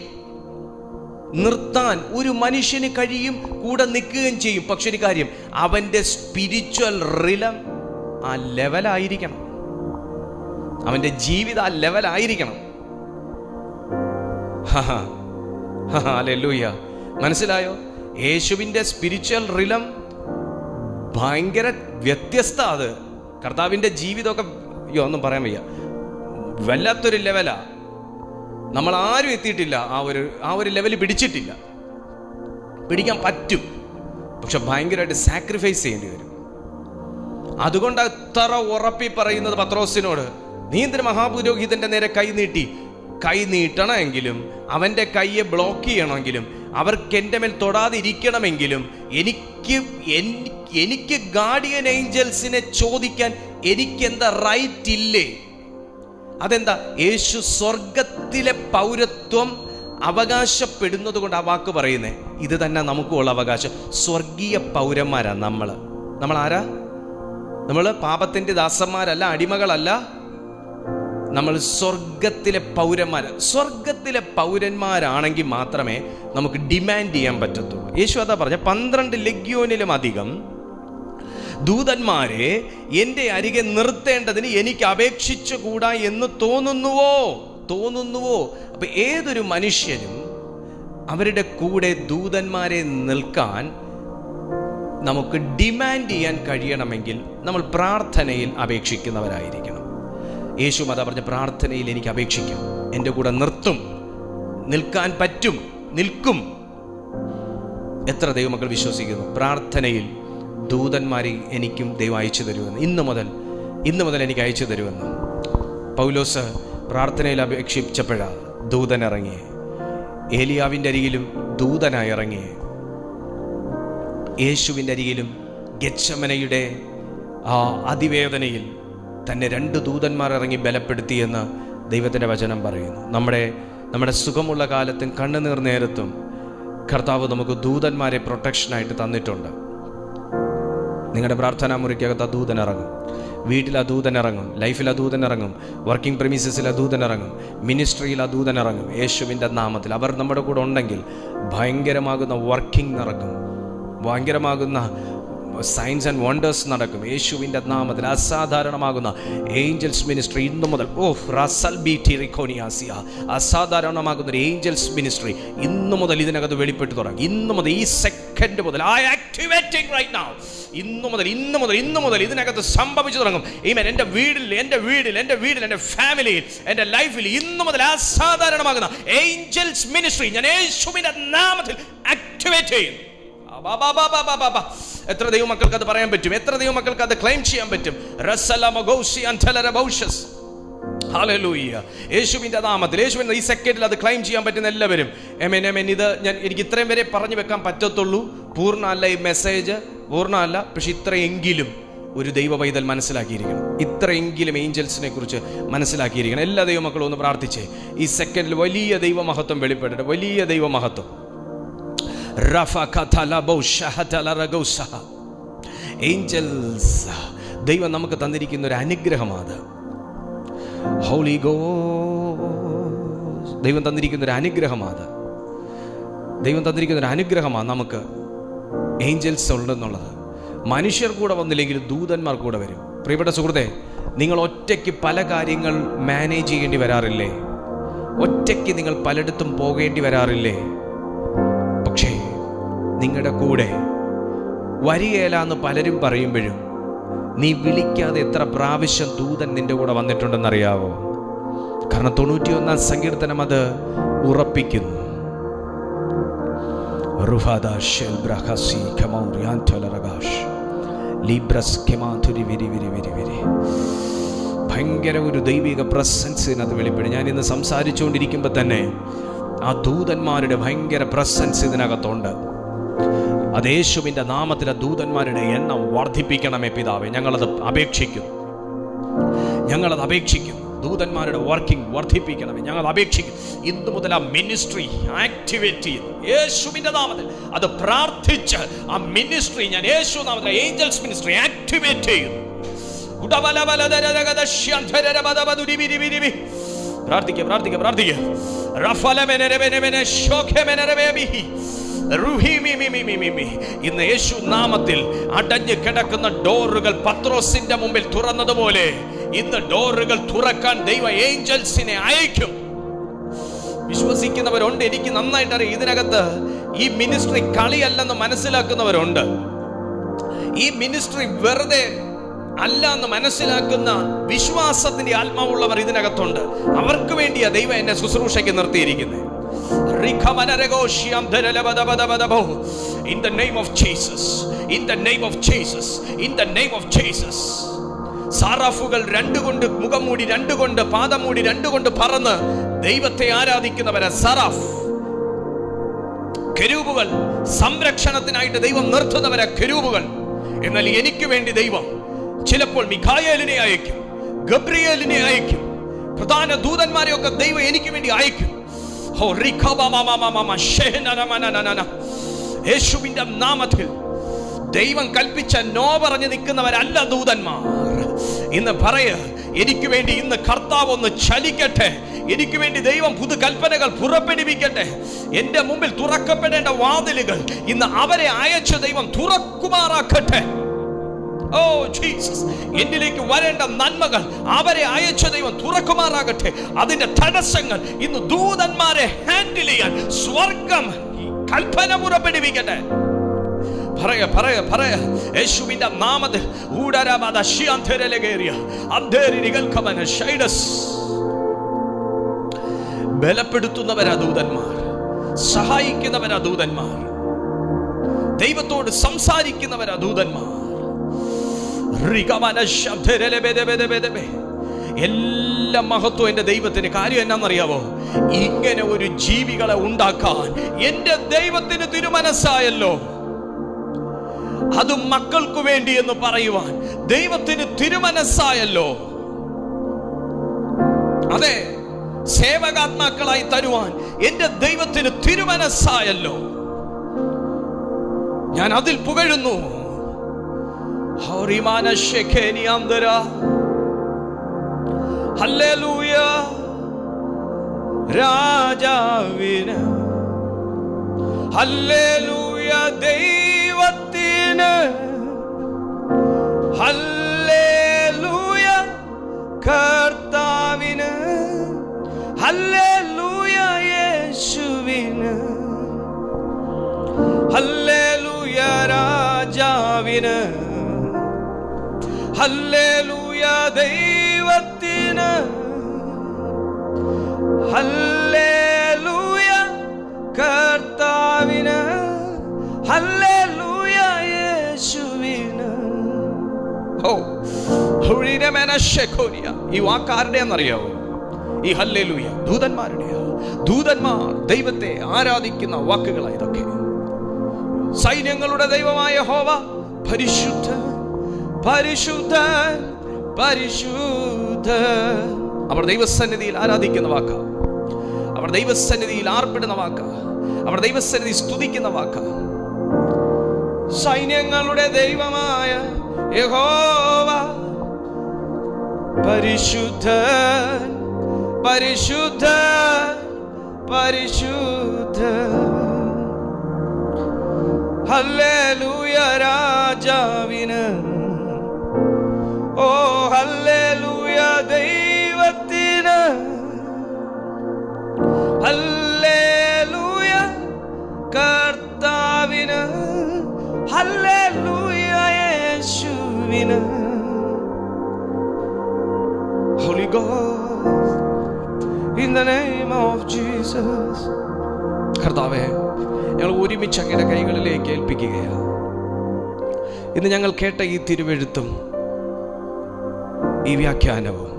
നിർത്താൻ ഒരു മനുഷ്യന് കഴിയും, കൂടെ നിൽക്കുകയും ചെയ്യും. പക്ഷെ ഒരു കാര്യം, അവൻ്റെ സ്പിരിച്വൽ റിലം ആ ലെവലായിരിക്കണം, അവൻ്റെ ജീവിതം ആ ലെവലായിരിക്കണം. ഹല്ലേലൂയ. മനസ്സിലായോ? യേശുവിൻ്റെ സ്പിരിച്വൽ റിലം ഭയങ്കര വ്യത്യസ്ത. അത് കർത്താവിൻ്റെ ജീവിതമൊക്കെ ഒന്നും പറയാൻ വയ്യ, വല്ലാത്തൊരു ലെവലാ. നമ്മൾ ആരും എത്തിയിട്ടില്ല, ആ ഒരു ലെവൽ പിടിച്ചിട്ടില്ല. പിടിക്കാൻ പറ്റും, പക്ഷെ ഭയങ്കരമായിട്ട് സാക്രിഫൈസ് ചെയ്യേണ്ടി വരും. അതുകൊണ്ട് അത്ര ഉറപ്പി പറയുന്നത് പത്രോസിനോട്, നീ എന്തിന് മഹാപുരോഹിതന്റെ നേരെ കൈ നീട്ടണമെങ്കിലും, അവൻ്റെ കൈയെ ബ്ലോക്ക് ചെയ്യണമെങ്കിലും, അവർക്ക് എൻ്റെ മേൽ തൊടാതിരിക്കണമെങ്കിലും, എനിക്ക് ഗാർഡിയൻ ഏഞ്ചൽസിനെ ചോദിക്കാൻ എനിക്കെന്താ റൈറ്റ് ഇല്ലേ? അതെന്താ? യേശു സ്വർഗത്തിലെ പൗരത്വം അവകാശപ്പെടുന്നത് കൊണ്ട് ആ വാക്ക് പറയുന്നേ. ഇത് തന്നെ നമുക്കുള്ള അവകാശം. സ്വർഗീയ പൗരന്മാരാ നമ്മൾ ആരാ? നമ്മൾ പാപത്തിന്റെ ദാസന്മാരല്ല, അടിമകളല്ല. നമ്മൾ സ്വർഗത്തിലെ പൗരന്മാർ. സ്വർഗത്തിലെ പൗരന്മാരാണെങ്കിൽ മാത്രമേ നമുക്ക് ഡിമാൻഡ് ചെയ്യാൻ പറ്റത്തുള്ളൂ. യേശു അതാ പറഞ്ഞ 12 ലഗ്യോനിലും അധികം ദൂതന്മാരെ എൻ്റെ അരികെ നിർത്തേണ്ടതിന് എനിക്ക് അപേക്ഷിച്ചുകൂടാ എന്ന് തോന്നുന്നുവോ? അപ്പൊ ഏതൊരു മനുഷ്യനും അവരുടെ കൂടെ ദൂതന്മാരെ നിൽക്കാൻ നമുക്ക് ഡിമാൻഡ് ചെയ്യാൻ കഴിയണമെങ്കിൽ നമ്മൾ പ്രാർത്ഥനയിൽ അപേക്ഷിക്കുന്നവരായിരിക്കണം. യേശു അതാ പറഞ്ഞ, പ്രാർത്ഥനയിൽ എനിക്ക് അപേക്ഷിക്കാം, എൻ്റെ കൂടെ നിൽക്കാൻ പറ്റും, നിൽക്കും. എത്ര ദൈവമക്കൾ വിശ്വസിക്കുന്നു പ്രാർത്ഥനയിൽ ദൂതന്മാരെ എനിക്കും ദൈവം അയച്ചു തരുമെന്ന്? ഇന്ന് മുതൽ എനിക്ക് അയച്ചു തരുമെന്ന് പൗലോസ് പ്രാർത്ഥനയിൽ അപേക്ഷിച്ചപ്പോഴാണ് ദൂതൻ ഇറങ്ങിയേ. ഏലിയാവിൻ്റെ അരികിലും ദൂതനായി ഇറങ്ങിയേ. യേശുവിൻ്റെ അരികിലും ഗെത്ശമനയുടെ അതിവേദനയിൽ തന്നെ 2 ദൂതന്മാർ ഇറങ്ങി ബലപ്പെടുത്തിയെന്ന് ദൈവത്തിൻ്റെ വചനം പറയുന്നു. നമ്മുടെ സുഖമുള്ള കാലത്തും കണ്ണുനീർ നേരത്തും കർത്താവ് നമുക്ക് ദൂതന്മാരെ പ്രൊട്ടക്ഷനായിട്ട് തന്നിട്ടുണ്ട്. നിങ്ങളുടെ പ്രാർത്ഥനാ മുറിക്കകത്ത് ആ ദൂതൻ ഇറങ്ങും, വീട്ടിൽ ആ ദൂതൻ ഇറങ്ങും, ലൈഫിൽ ആ ദൂതൻ ഇറങ്ങും, വർക്കിംഗ് പ്രെമിസസിൽ ആ ദൂതൻ ഇറങ്ങും, മിനിസ്ട്രിയിൽ ആ ദൂതൻ ഇറങ്ങും. യേശുവിൻ്റെ നാമത്തിൽ അവർ നമ്മുടെ കൂടെ ഉണ്ടെങ്കിൽ ഭയങ്കരമാകുന്ന വർക്കിംഗ് നടക്കും, ഭയങ്കരമാകുന്ന സയൻസ് ആൻഡ് വണ്ടേഴ്സ് നടക്കും. യേശുവിൻ്റെ നാമത്തിൽ അസാധാരണമാകുന്ന ഏഞ്ചൽസ് മിനിസ്ട്രി ഇന്നു മുതൽ അസാധാരണമാകുന്ന ഒരു ഏഞ്ചൽസ് മിനിസ്ട്രി ഇന്നു മുതൽ ഇതിനകത്ത് വെളിപ്പെട്ട് തുടങ്ങും. ഇന്നു മുതൽ, ഈ സെക്കൻഡ് മുതൽ ഇന്നു മുതൽ ഇതിനകത്ത് സംഭവിച്ചു തുടങ്ങും. എൻ്റെ വീടിൽ, എൻ്റെ ഫാമിലിയിൽ, എൻ്റെ ലൈഫിൽ ഇന്നു മുതൽ അസാധാരണമാകുന്ന ഏഞ്ചൽസ് മിനിസ്ട്രി ഞാൻ യേശുവിൻ്റെ നാമത്തിൽ ആക്ടിവേറ്റ് ചെയ്യും. എത്ര ദൈവമക്കൾക്ക് അത് പറയാൻ പറ്റും? എത്ര ദൈവമക്കൾക്ക് അത് ക്ലെയിം ചെയ്യാൻ പറ്റും? യേശുവിൻ്റെ നാമത്തിൽ, യേശുവിൻ്റെ ഈ സെക്കൻഡിൽ അത് ക്ലെയിം ചെയ്യാൻ പറ്റുന്ന എല്ലാവരും ഇത് എനിക്ക് ഇത്രയും വരെ പറഞ്ഞു വെക്കാൻ പറ്റത്തുള്ളൂ. പൂർണ്ണമല്ല ഈ മെസ്സേജ്, പൂർണ്ണമല്ല. പക്ഷെ ഇത്രയെങ്കിലും ഒരു ദൈവ പൈതൽ മനസ്സിലാക്കിയിരിക്കണം, ഇത്രയെങ്കിലും ഏഞ്ചൽസിനെ കുറിച്ച് മനസ്സിലാക്കിയിരിക്കണം. എല്ലാ ദൈവമക്കളും ഒന്ന് പ്രാർത്ഥിച്ചേ. ഈ സെക്കൻഡിൽ വലിയ ദൈവമഹത്വം വെളിപ്പെടട്ടെ, വലിയ ദൈവമഹത്വം. ഏഞ്ചൽസ് ദൈവം നമുക്ക് തന്നിരിക്കുന്ന ഒരു അനുഗ്രഹമാണ്. ഹോളി ഗോസ്റ്റ് ദൈവം തന്നിരിക്കുന്ന ഒരു അനുഗ്രഹമാണ്. നമുക്ക് ഏഞ്ചൽസ് ഉണ്ടെന്നുള്ളത്. മനുഷ്യർ കൂടെ വന്നില്ലെങ്കിലും ദൂതന്മാർ കൂടെ വരും. പ്രിയപ്പെട്ട സുഹൃത്തെ, നിങ്ങൾ ഒറ്റയ്ക്ക് പല കാര്യങ്ങൾ മാനേജ് ചെയ്യേണ്ടി വരാറില്ലേ? ഒറ്റയ്ക്ക് നിങ്ങൾ പലയിടത്തും പോകേണ്ടി വരാറില്ലേ? പക്ഷേ നിങ്ങളുടെ കൂടെ വരികയില്ലെന്ന് പലരും പറയുമ്പോഴും നീ വിളിക്കാതെ എത്ര പ്രാവശ്യം ദൂതൻ നിന്റെ കൂടെ വന്നിട്ടുണ്ടെന്നറിയാവോ? കാരണം 91-ാം സങ്കീർത്തനം അത് ഉറപ്പിക്കുന്നു. ഭയങ്കര ഒരു ദൈവിക പ്രസൻസ് ഇതിനകത്ത് വെളിപ്പെടും. ഞാൻ ഇന്ന് സംസാരിച്ചുകൊണ്ടിരിക്കുമ്പോൾ തന്നെ ആ ദൂതന്മാരുടെ ഭയങ്കര പ്രസൻസ് ഇതിനകത്തുണ്ട്. അത് യേശുവിൻ്റെ നാമത്തിൽ ആ ദൂതന്മാരുടെ എണ്ണം വർദ്ധിപ്പിക്കണമേ പിതാവേ. ഞങ്ങളത് അപേക്ഷിക്കും. ദൂതന്മാരുടെ വർക്കിംഗ് വർദ്ധിപ്പിക്കണമേ, ഞങ്ങൾ അപേക്ഷിക്കും. ഇന്നു മുതൽ ആ മിനിസ്ട്രി ആക്ടിവേറ്റ് ചെയ്തു യേശുവിൻ്റെ നാമത്തിൽ. അത് പ്രാർത്ഥിച്ച് ആ മിനിസ്ട്രി ഞാൻ യേശു നാമത്തിൽ ഏഞ്ചൽസ് മിനിസ്ട്രി ആക്ടിവേറ്റ് ചെയ്യുന്നു. പ്രാർത്ഥിക്കുക. ഇന്ന് യേശു നാമത്തിൽ അടഞ്ഞു കിടക്കുന്ന ഡോറുകൾ പത്രോസിന്റെ മുമ്പിൽ തുറന്നതുപോലെ ഇന്ന് ഡോറുകൾ തുറക്കാൻ ദൈവ ഏഞ്ചൽസിനെ അയക്കും. വിശ്വസിക്കുന്നവരുണ്ട്, എനിക്ക് നന്നായിട്ട് അറിയാം. ഇതിനകത്ത് ഈ മിനിസ്ട്രി കളിയല്ലെന്ന് മനസ്സിലാക്കുന്നവരുണ്ട്. ഈ മിനിസ്ട്രി വെറുതെ അല്ല എന്ന് മനസ്സിലാക്കുന്ന വിശ്വാസത്തിന്റെ ആത്മാവുള്ളവർ ഇതിനകത്തുണ്ട്. അവർക്ക് വേണ്ടിയാ ദൈവം എന്നെ ശുശ്രൂഷയ്ക്ക് നിർത്തിയിരിക്കുന്നത്. In the name of Jesus, in the name of Jesus, in the name of Jesus. സാറാഫുകൾ 2 കൊണ്ട് മുഖം മൂടി, 2 കൊണ്ട് പാദം മൂടി, 2 കൊണ്ട് പറന്ന് ദൈവത്തെ ആരാധിക്കുന്നവരെ സറാഫ്. കെരൂബുകൾ സംരക്ഷണത്തിനായിട്ട് ദൈവം നിർത്തുന്നവരെ കെരൂബുകൾ. എന്നാൽ എനിക്ക് വേണ്ടി ദൈവം ചിലപ്പോൾ മിഖായേലിനെ അയക്കും, ഗബ്രിയേലിനെ അയക്കും. പ്രധാന ദൂതന്മാരെയൊക്കെ ദൈവം എനിക്ക് വേണ്ടി അയക്കും. യേശുവിന്റെ നാമത്തിൽ ദൈവം കൽപ്പിച്ച നോ പറഞ്ഞ് നിൽക്കുന്നവരല്ല ദൂതന്മാർ. ഇന്ന് എനിക്ക് വേണ്ടി ഇന്ന് കർത്താവ് ഒന്ന് ചലിക്കട്ടെ. എനിക്ക് വേണ്ടി ദൈവം പുതു കൽപ്പനകൾ പുറപ്പെടുവിക്കട്ടെ. എന്റെ മുമ്പിൽ തുറക്കപ്പെടേണ്ട വാതിലുകൾ ഇന്ന് അവരെ അയച്ച ദൈവം തുറക്കുമാറാക്കട്ടെ. ഓ ജീസസ്, എന്നിലേക്ക് വരേണ്ട നന്മകൾ അവരെ അയച്ച ദൈവം തുറക്കുമാറാകട്ടെ. അതിന്റെ തടസ്സങ്ങൾ ഇന്ന് ദൂതന്മാരെ ഹാൻഡിൽ ചെയ്യാൻ സ്വർഗം കൽപ്പന പുറപ്പെടുവിക്കട്ടെ. യേശുവിന്റെ നാമത്തിൽ ബലപ്പെടുത്തുന്നവരാ ദൂതന്മാർ, സഹായിക്കുന്നവരാ ദൂതന്മാർ, ദൈവത്തോട് സംസാരിക്കുന്നവരാ ദൂതന്മാർ. എല്ലാ മഹത്വം എന്റെ ദൈവത്തിന്. കാര്യം എന്നാന്നറിയാവോ? ഇങ്ങനെ ഒരു ജീവികളെ ഉണ്ടാക്കാൻ എന്റെ ദൈവത്തിന് തിരുമനസ്സായല്ലോ. അത് മക്കൾക്ക് വേണ്ടി എന്ന് പറയുവാൻ ദൈവത്തിന് തിരുമനസ്സായല്ലോ. അതെ, സേവകാത്മാക്കളായി തരുവാൻ എന്റെ ദൈവത്തിന് തിരുമനസ്സായല്ലോ. ഞാൻ അതിൽ പുകഴുന്നു. ഹല്ലേലൂയ രാജാവിന്, ഹല്ലേലൂയ ദൈവത്തിന്, ഹല്ലേലൂയ കർത്താവിന്, ഹല്ലേലൂയ യേശുവിന്, ഹല്ലേലൂയ രാജാവിന്, ഹല്ലേലൂയ ദൈവത്തിന്, ഹല്ലേലൂയ കർത്താവിന്, ഹല്ലേലൂയ യേശുവിന്. ഈ വാക്കാരുടെ എന്നറിയാവോ? ഈ ഹല്ലേലൂയ ദൂതന്മാരുടെയാ. ദൂതന്മാർ ദൈവത്തെ ആരാധിക്കുന്ന വാക്കുകളാണ് ഇതൊക്കെ. സൈന്യങ്ങളുടെ ദൈവമായ യഹോവ പരിശുദ്ധൻ, പരിശുദ്ധൻ, പരിശുദ്ധൻ. അവർ ദൈവസന്നിധിയിൽ ആരാധിക്കുന്ന വാക്ക, അവർ ദൈവസന്നിധിയിൽ ആർപ്പിടുന്ന വാക്ക, അവർ ദൈവസന്നിധി സ്തുതിക്കുന്ന വാക്ക. സൈന്യങ്ങളുടെ ദൈവമായ യഹോവ പരിശുദ്ധൻ, പരിശുദ്ധൻ, പരിശുദ്ധൻ. ഹല്ലേലൂയ രാജാവിന്, ഓ ഹല്ലേലൂയ ദൈവത്തിന്, ഹല്ലേലൂയ കർത്താവിന്, ഹല്ലേലൂയ യേശുവിന്. Holy Ghost, in the name of Jesus. കർത്താവേ, ഞങ്ങൾ ഒരുമിച്ച് അങ്ങയുടെ കൈകളിലേക്ക് ഏൽപ്പിക്കുകയാണ്. ഇന്ന് ഞങ്ങൾ കേട്ട ഈ തിരുവെഴുത്തും ഈ വ്യാഖ്യാനവും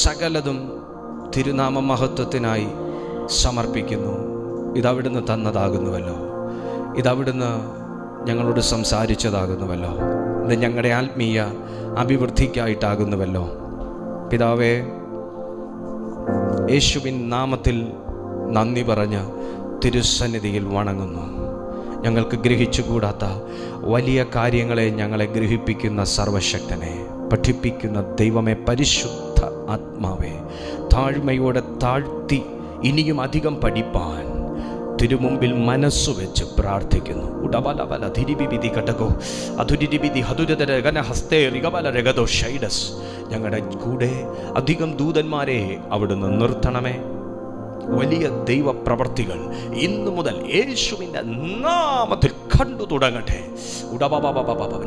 സകലതും തിരുനാമ മഹത്വത്തിനായി സമർപ്പിക്കുന്നു. ഇതവിടുന്ന് തന്നതാകുന്നുവല്ലോ, ഇതവിടുന്ന് ഞങ്ങളോട് സംസാരിച്ചതാകുന്നുവല്ലോ, ഇത് ഞങ്ങളുടെ ആത്മീയ അഭിവൃദ്ധിക്കായിട്ടാകുന്നുവല്ലോ. പിതാവേ, യേശുവിൻ നാമത്തിൽ നന്ദി പറഞ്ഞ് തിരുസന്നിധിയിൽ വണങ്ങുന്നു. ഞങ്ങൾക്ക് ഗ്രഹിച്ചുകൂടാത്ത വലിയ കാര്യങ്ങളെ ഞങ്ങളെ ഗ്രഹിപ്പിക്കുന്ന സർവശക്തനെ, പഠിപ്പിക്കുന്ന ദൈവമേ, പരിശുദ്ധ ആത്മാവേ, താഴ്മയോടെ താഴ്ത്തി ഇനിയും അധികം പഠിപ്പാൻ തിരുമുമ്പിൽ മനസ്സു വെച്ച് പ്രാർത്ഥിക്കുന്നു. ഉടബലബല ധിരിബിബിധി കടകോ അധുരിബിധി ഹതുരതരഗന ഹസ്തേ റിഗബല രഗതോ ഷൈഡസ്. ഞങ്ങളുടെ കൂടെ അധികം ദൂതന്മാരെ അവിടുന്ന് നിർത്തണമേ. വലിയ ദൈവപ്രവർത്തികൾ ഇന്നു മുതൽ യേശുവിൻ്റെ നാമത്തിൽ കണ്ടു തുടങ്ങട്ടെ.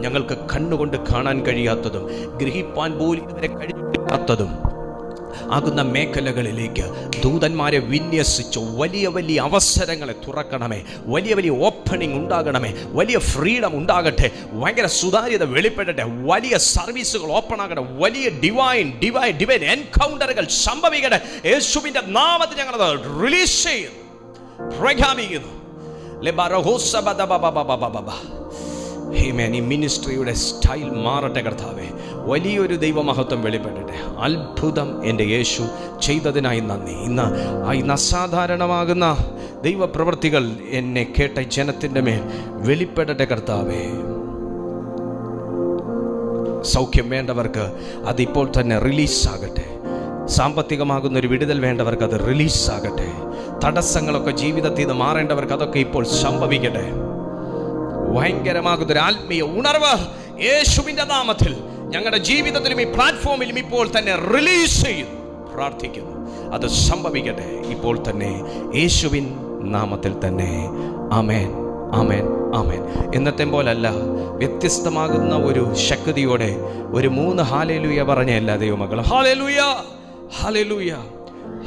ഞങ്ങൾക്ക് കണ്ണുകൊണ്ട് കാണാൻ കഴിയാത്തതും ഗ്രഹിപ്പാൻ പോലും ഇവരെ കഴിയാത്തതും ആകുന്ന മേഖലകളിലേക്ക് ദൂതന്മാരെ വിന്യസിച്ച് വലിയ വലിയ അവസരങ്ങളെ തുറക്കണമേ. വലിയ വലിയ ഓപ്പണിംഗ് ഉണ്ടാകണമേ. വലിയ ഫ്രീഡം ഉണ്ടാകട്ടെ. ഭയങ്കര സുതാര്യത വെളിപ്പെടട്ടെ. വലിയ സർവീസുകൾ ഓപ്പൺ ആകട്ടെ. വലിയ ഡിവൈൻ എൻകൗണ്ടറുകൾ സംഭവിക്കട്ടെ. യേശുവിൻ്റെ നാമത്തിൽ ഞങ്ങളത് റിലീസ് ചെയ്യുന്നു, പ്രഖ്യാപിക്കുന്നു. ഹേമേൻ, ഈ മിനിസ്ട്രിയുടെ സ്റ്റൈൽ മാറട്ടെ കർത്താവേ. വലിയൊരു ദൈവമഹത്വം വെളിപ്പെടട്ടെ. അത്ഭുതം എൻ്റെ യേശു ചെയ്തതിനായി നന്ദി. ഇന്ന് അസാധാരണമാകുന്ന ദൈവപ്രവൃത്തികൾ എന്നെ കേട്ട ജനത്തിൻ്റെ മേൽ വെളിപ്പെടട്ടെ കർത്താവേ. സൗഖ്യം വേണ്ടവർക്ക് അതിപ്പോൾ തന്നെ റിലീസാകട്ടെ. സാമ്പത്തികമാകുന്നൊരു വിടുതൽ വേണ്ടവർക്ക് അത് റിലീസാകട്ടെ. തടസ്സങ്ങളൊക്കെ ജീവിതത്തിൽ നിന്ന് മാറേണ്ടവർക്ക് അതൊക്കെ ഇപ്പോൾ സംഭവിക്കട്ടെ. ഭയങ്കരമാകുന്നൊരു ആത്മീയ ഉണർവ് യേശുവിൻ്റെ നാമത്തിൽ ഞങ്ങളുടെ ജീവിതത്തിലും ഈ പ്ലാറ്റ്ഫോമിലും ഇപ്പോൾ തന്നെ റിലീസ് ചെയ്യുന്നു, പ്രാർത്ഥിക്കുന്നു. അത് സംഭവിക്കട്ടെ ഇപ്പോൾ തന്നെ യേശുവിൻ നാമത്തിൽ തന്നെ. ആമേൻ, ആമേൻ, ആമേൻ. എന്നത്തെ പോലല്ല, വ്യത്യസ്തമാകുന്ന ഒരു ശക്തിയോടെ ഒരു 3 ഹല്ലേലൂയ പറഞ്ഞ എല്ലാ ദൈവമക്കളും ഹല്ലേലൂയ, ഹല്ലേലൂയ,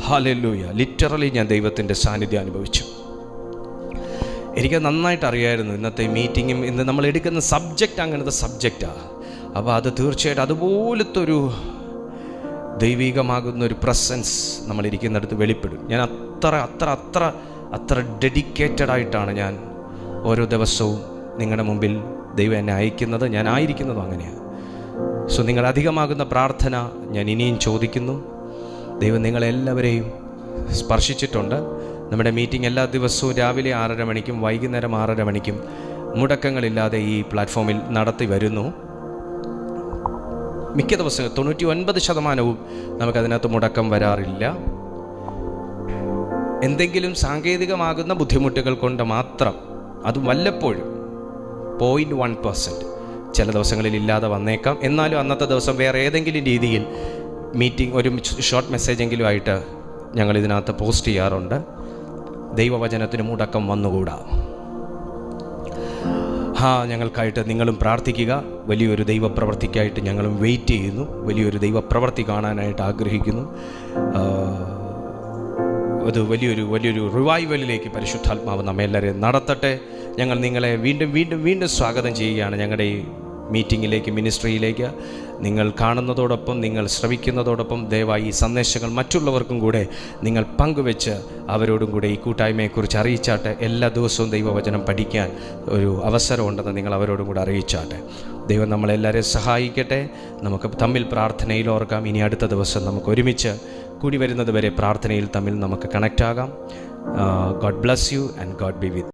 ഹല്ലേലൂയ. ലിറ്ററലി ഞാൻ ദൈവത്തിൻ്റെ സാന്നിധ്യം അനുഭവിച്ചു. എനിക്ക് നന്നായിട്ട് അറിയായിരുന്നു ഇന്നത്തെ മീറ്റിങ്ങും ഇന്ന് നമ്മൾ എടുക്കുന്ന സബ്ജക്റ്റ് അങ്ങനത്തെ സബ്ജക്റ്റാണ്. അപ്പോൾ അത് തീർച്ചയായിട്ടും അതുപോലത്തെ ഒരു ദൈവികമാകുന്ന ഒരു പ്രസൻസ് നമ്മളിരിക്കുന്നിടത്ത് വെളിപ്പെടും. ഞാൻ അത്ര ഡെഡിക്കേറ്റഡ് ആയിട്ടാണ് ഞാൻ ഓരോ ദിവസവും നിങ്ങളുടെ മുമ്പിൽ ദൈവം എന്നെ അയക്കുന്നത്. ഞാൻ ആയിരിക്കുന്നതും അങ്ങനെയാണ്. സോ നിങ്ങളുടെ അധികമാകുന്ന പ്രാർത്ഥന ഞാൻ ഇനിയും ചോദിക്കുന്നു. ദൈവം നിങ്ങളെല്ലാവരെയും സ്പർശിച്ചിട്ടുണ്ട്. നമ്മുടെ മീറ്റിംഗ് എല്ലാ ദിവസവും രാവിലെ 6:30 മണിക്കും വൈകുന്നേരം 6:30 മണിക്കും മുടക്കങ്ങളില്ലാതെ ഈ പ്ലാറ്റ്ഫോമിൽ നടത്തി വരുന്നു. മിക്ക ദിവസവും 99% നമുക്കതിനകത്ത് മുടക്കം വരാറില്ല. എന്തെങ്കിലും സാങ്കേതികമാകുന്ന ബുദ്ധിമുട്ടുകൾ കൊണ്ട് മാത്രം, അത് വല്ലപ്പോഴും 0.1% ചില ദിവസങ്ങളിൽ ഇല്ലാതെ വന്നേക്കാം. എന്നാലും അന്നത്തെ ദിവസം വേറെ ഏതെങ്കിലും രീതിയിൽ മീറ്റിംഗ് ഒരു ഷോർട്ട് മെസ്സേജെങ്കിലും ആയിട്ട് ഞങ്ങൾ ഇതിനകത്ത് പോസ്റ്റ് ചെയ്യാറുണ്ട്. ദൈവവചനത്തിന് മുടക്കം വന്നുകൂടാ. ഞങ്ങൾക്കായിട്ട് നിങ്ങളും പ്രാർത്ഥിക്കുക. വലിയൊരു ദൈവപ്രവൃത്തിക്കായിട്ട് ഞങ്ങളും വെയിറ്റ് ചെയ്യുന്നു. വലിയൊരു ദൈവപ്രവൃത്തി കാണാനായിട്ട് ആഗ്രഹിക്കുന്നു. അത് വലിയൊരു റിവൈവലിലേക്ക് പരിശുദ്ധാത്മാവ് നമ്മെല്ലാവരെയും നടത്തട്ടെ. ഞങ്ങൾ നിങ്ങളെ വീണ്ടും സ്വാഗതം ചെയ്യുകയാണ് ഞങ്ങളുടെ ഈ മീറ്റിങ്ങിലേക്ക്, മിനിസ്ട്രിയിലേക്ക്. നിങ്ങൾ കാണുന്നതോടൊപ്പം, നിങ്ങൾ ശ്രവിക്കുന്നതോടൊപ്പം ദയവായി ഈ സന്ദേശങ്ങൾ മറ്റുള്ളവർക്കും കൂടെ നിങ്ങൾ പങ്കുവെച്ച് അവരോടും കൂടെ ഈ കൂട്ടായ്മയെക്കുറിച്ച് അറിയിച്ചാട്ടെ. എല്ലാ ദിവസവും ദൈവവചനം പഠിക്കാൻ ഒരു അവസരമുണ്ടെന്ന് നിങ്ങൾ അവരോടും കൂടെ അറിയിച്ചാട്ടെ. ദൈവം നമ്മളെല്ലാവരെയും സഹായിക്കട്ടെ. നമുക്ക് തമ്മിൽ പ്രാർത്ഥനയിൽ ഓർക്കാം. ഇനി അടുത്ത ദിവസം നമുക്ക് ഒരുമിച്ച് കൂടി വരുന്നത് വരെ പ്രാർത്ഥനയിൽ തമ്മിൽ നമുക്ക് കണക്റ്റ് ആകാം. God bless you and God B with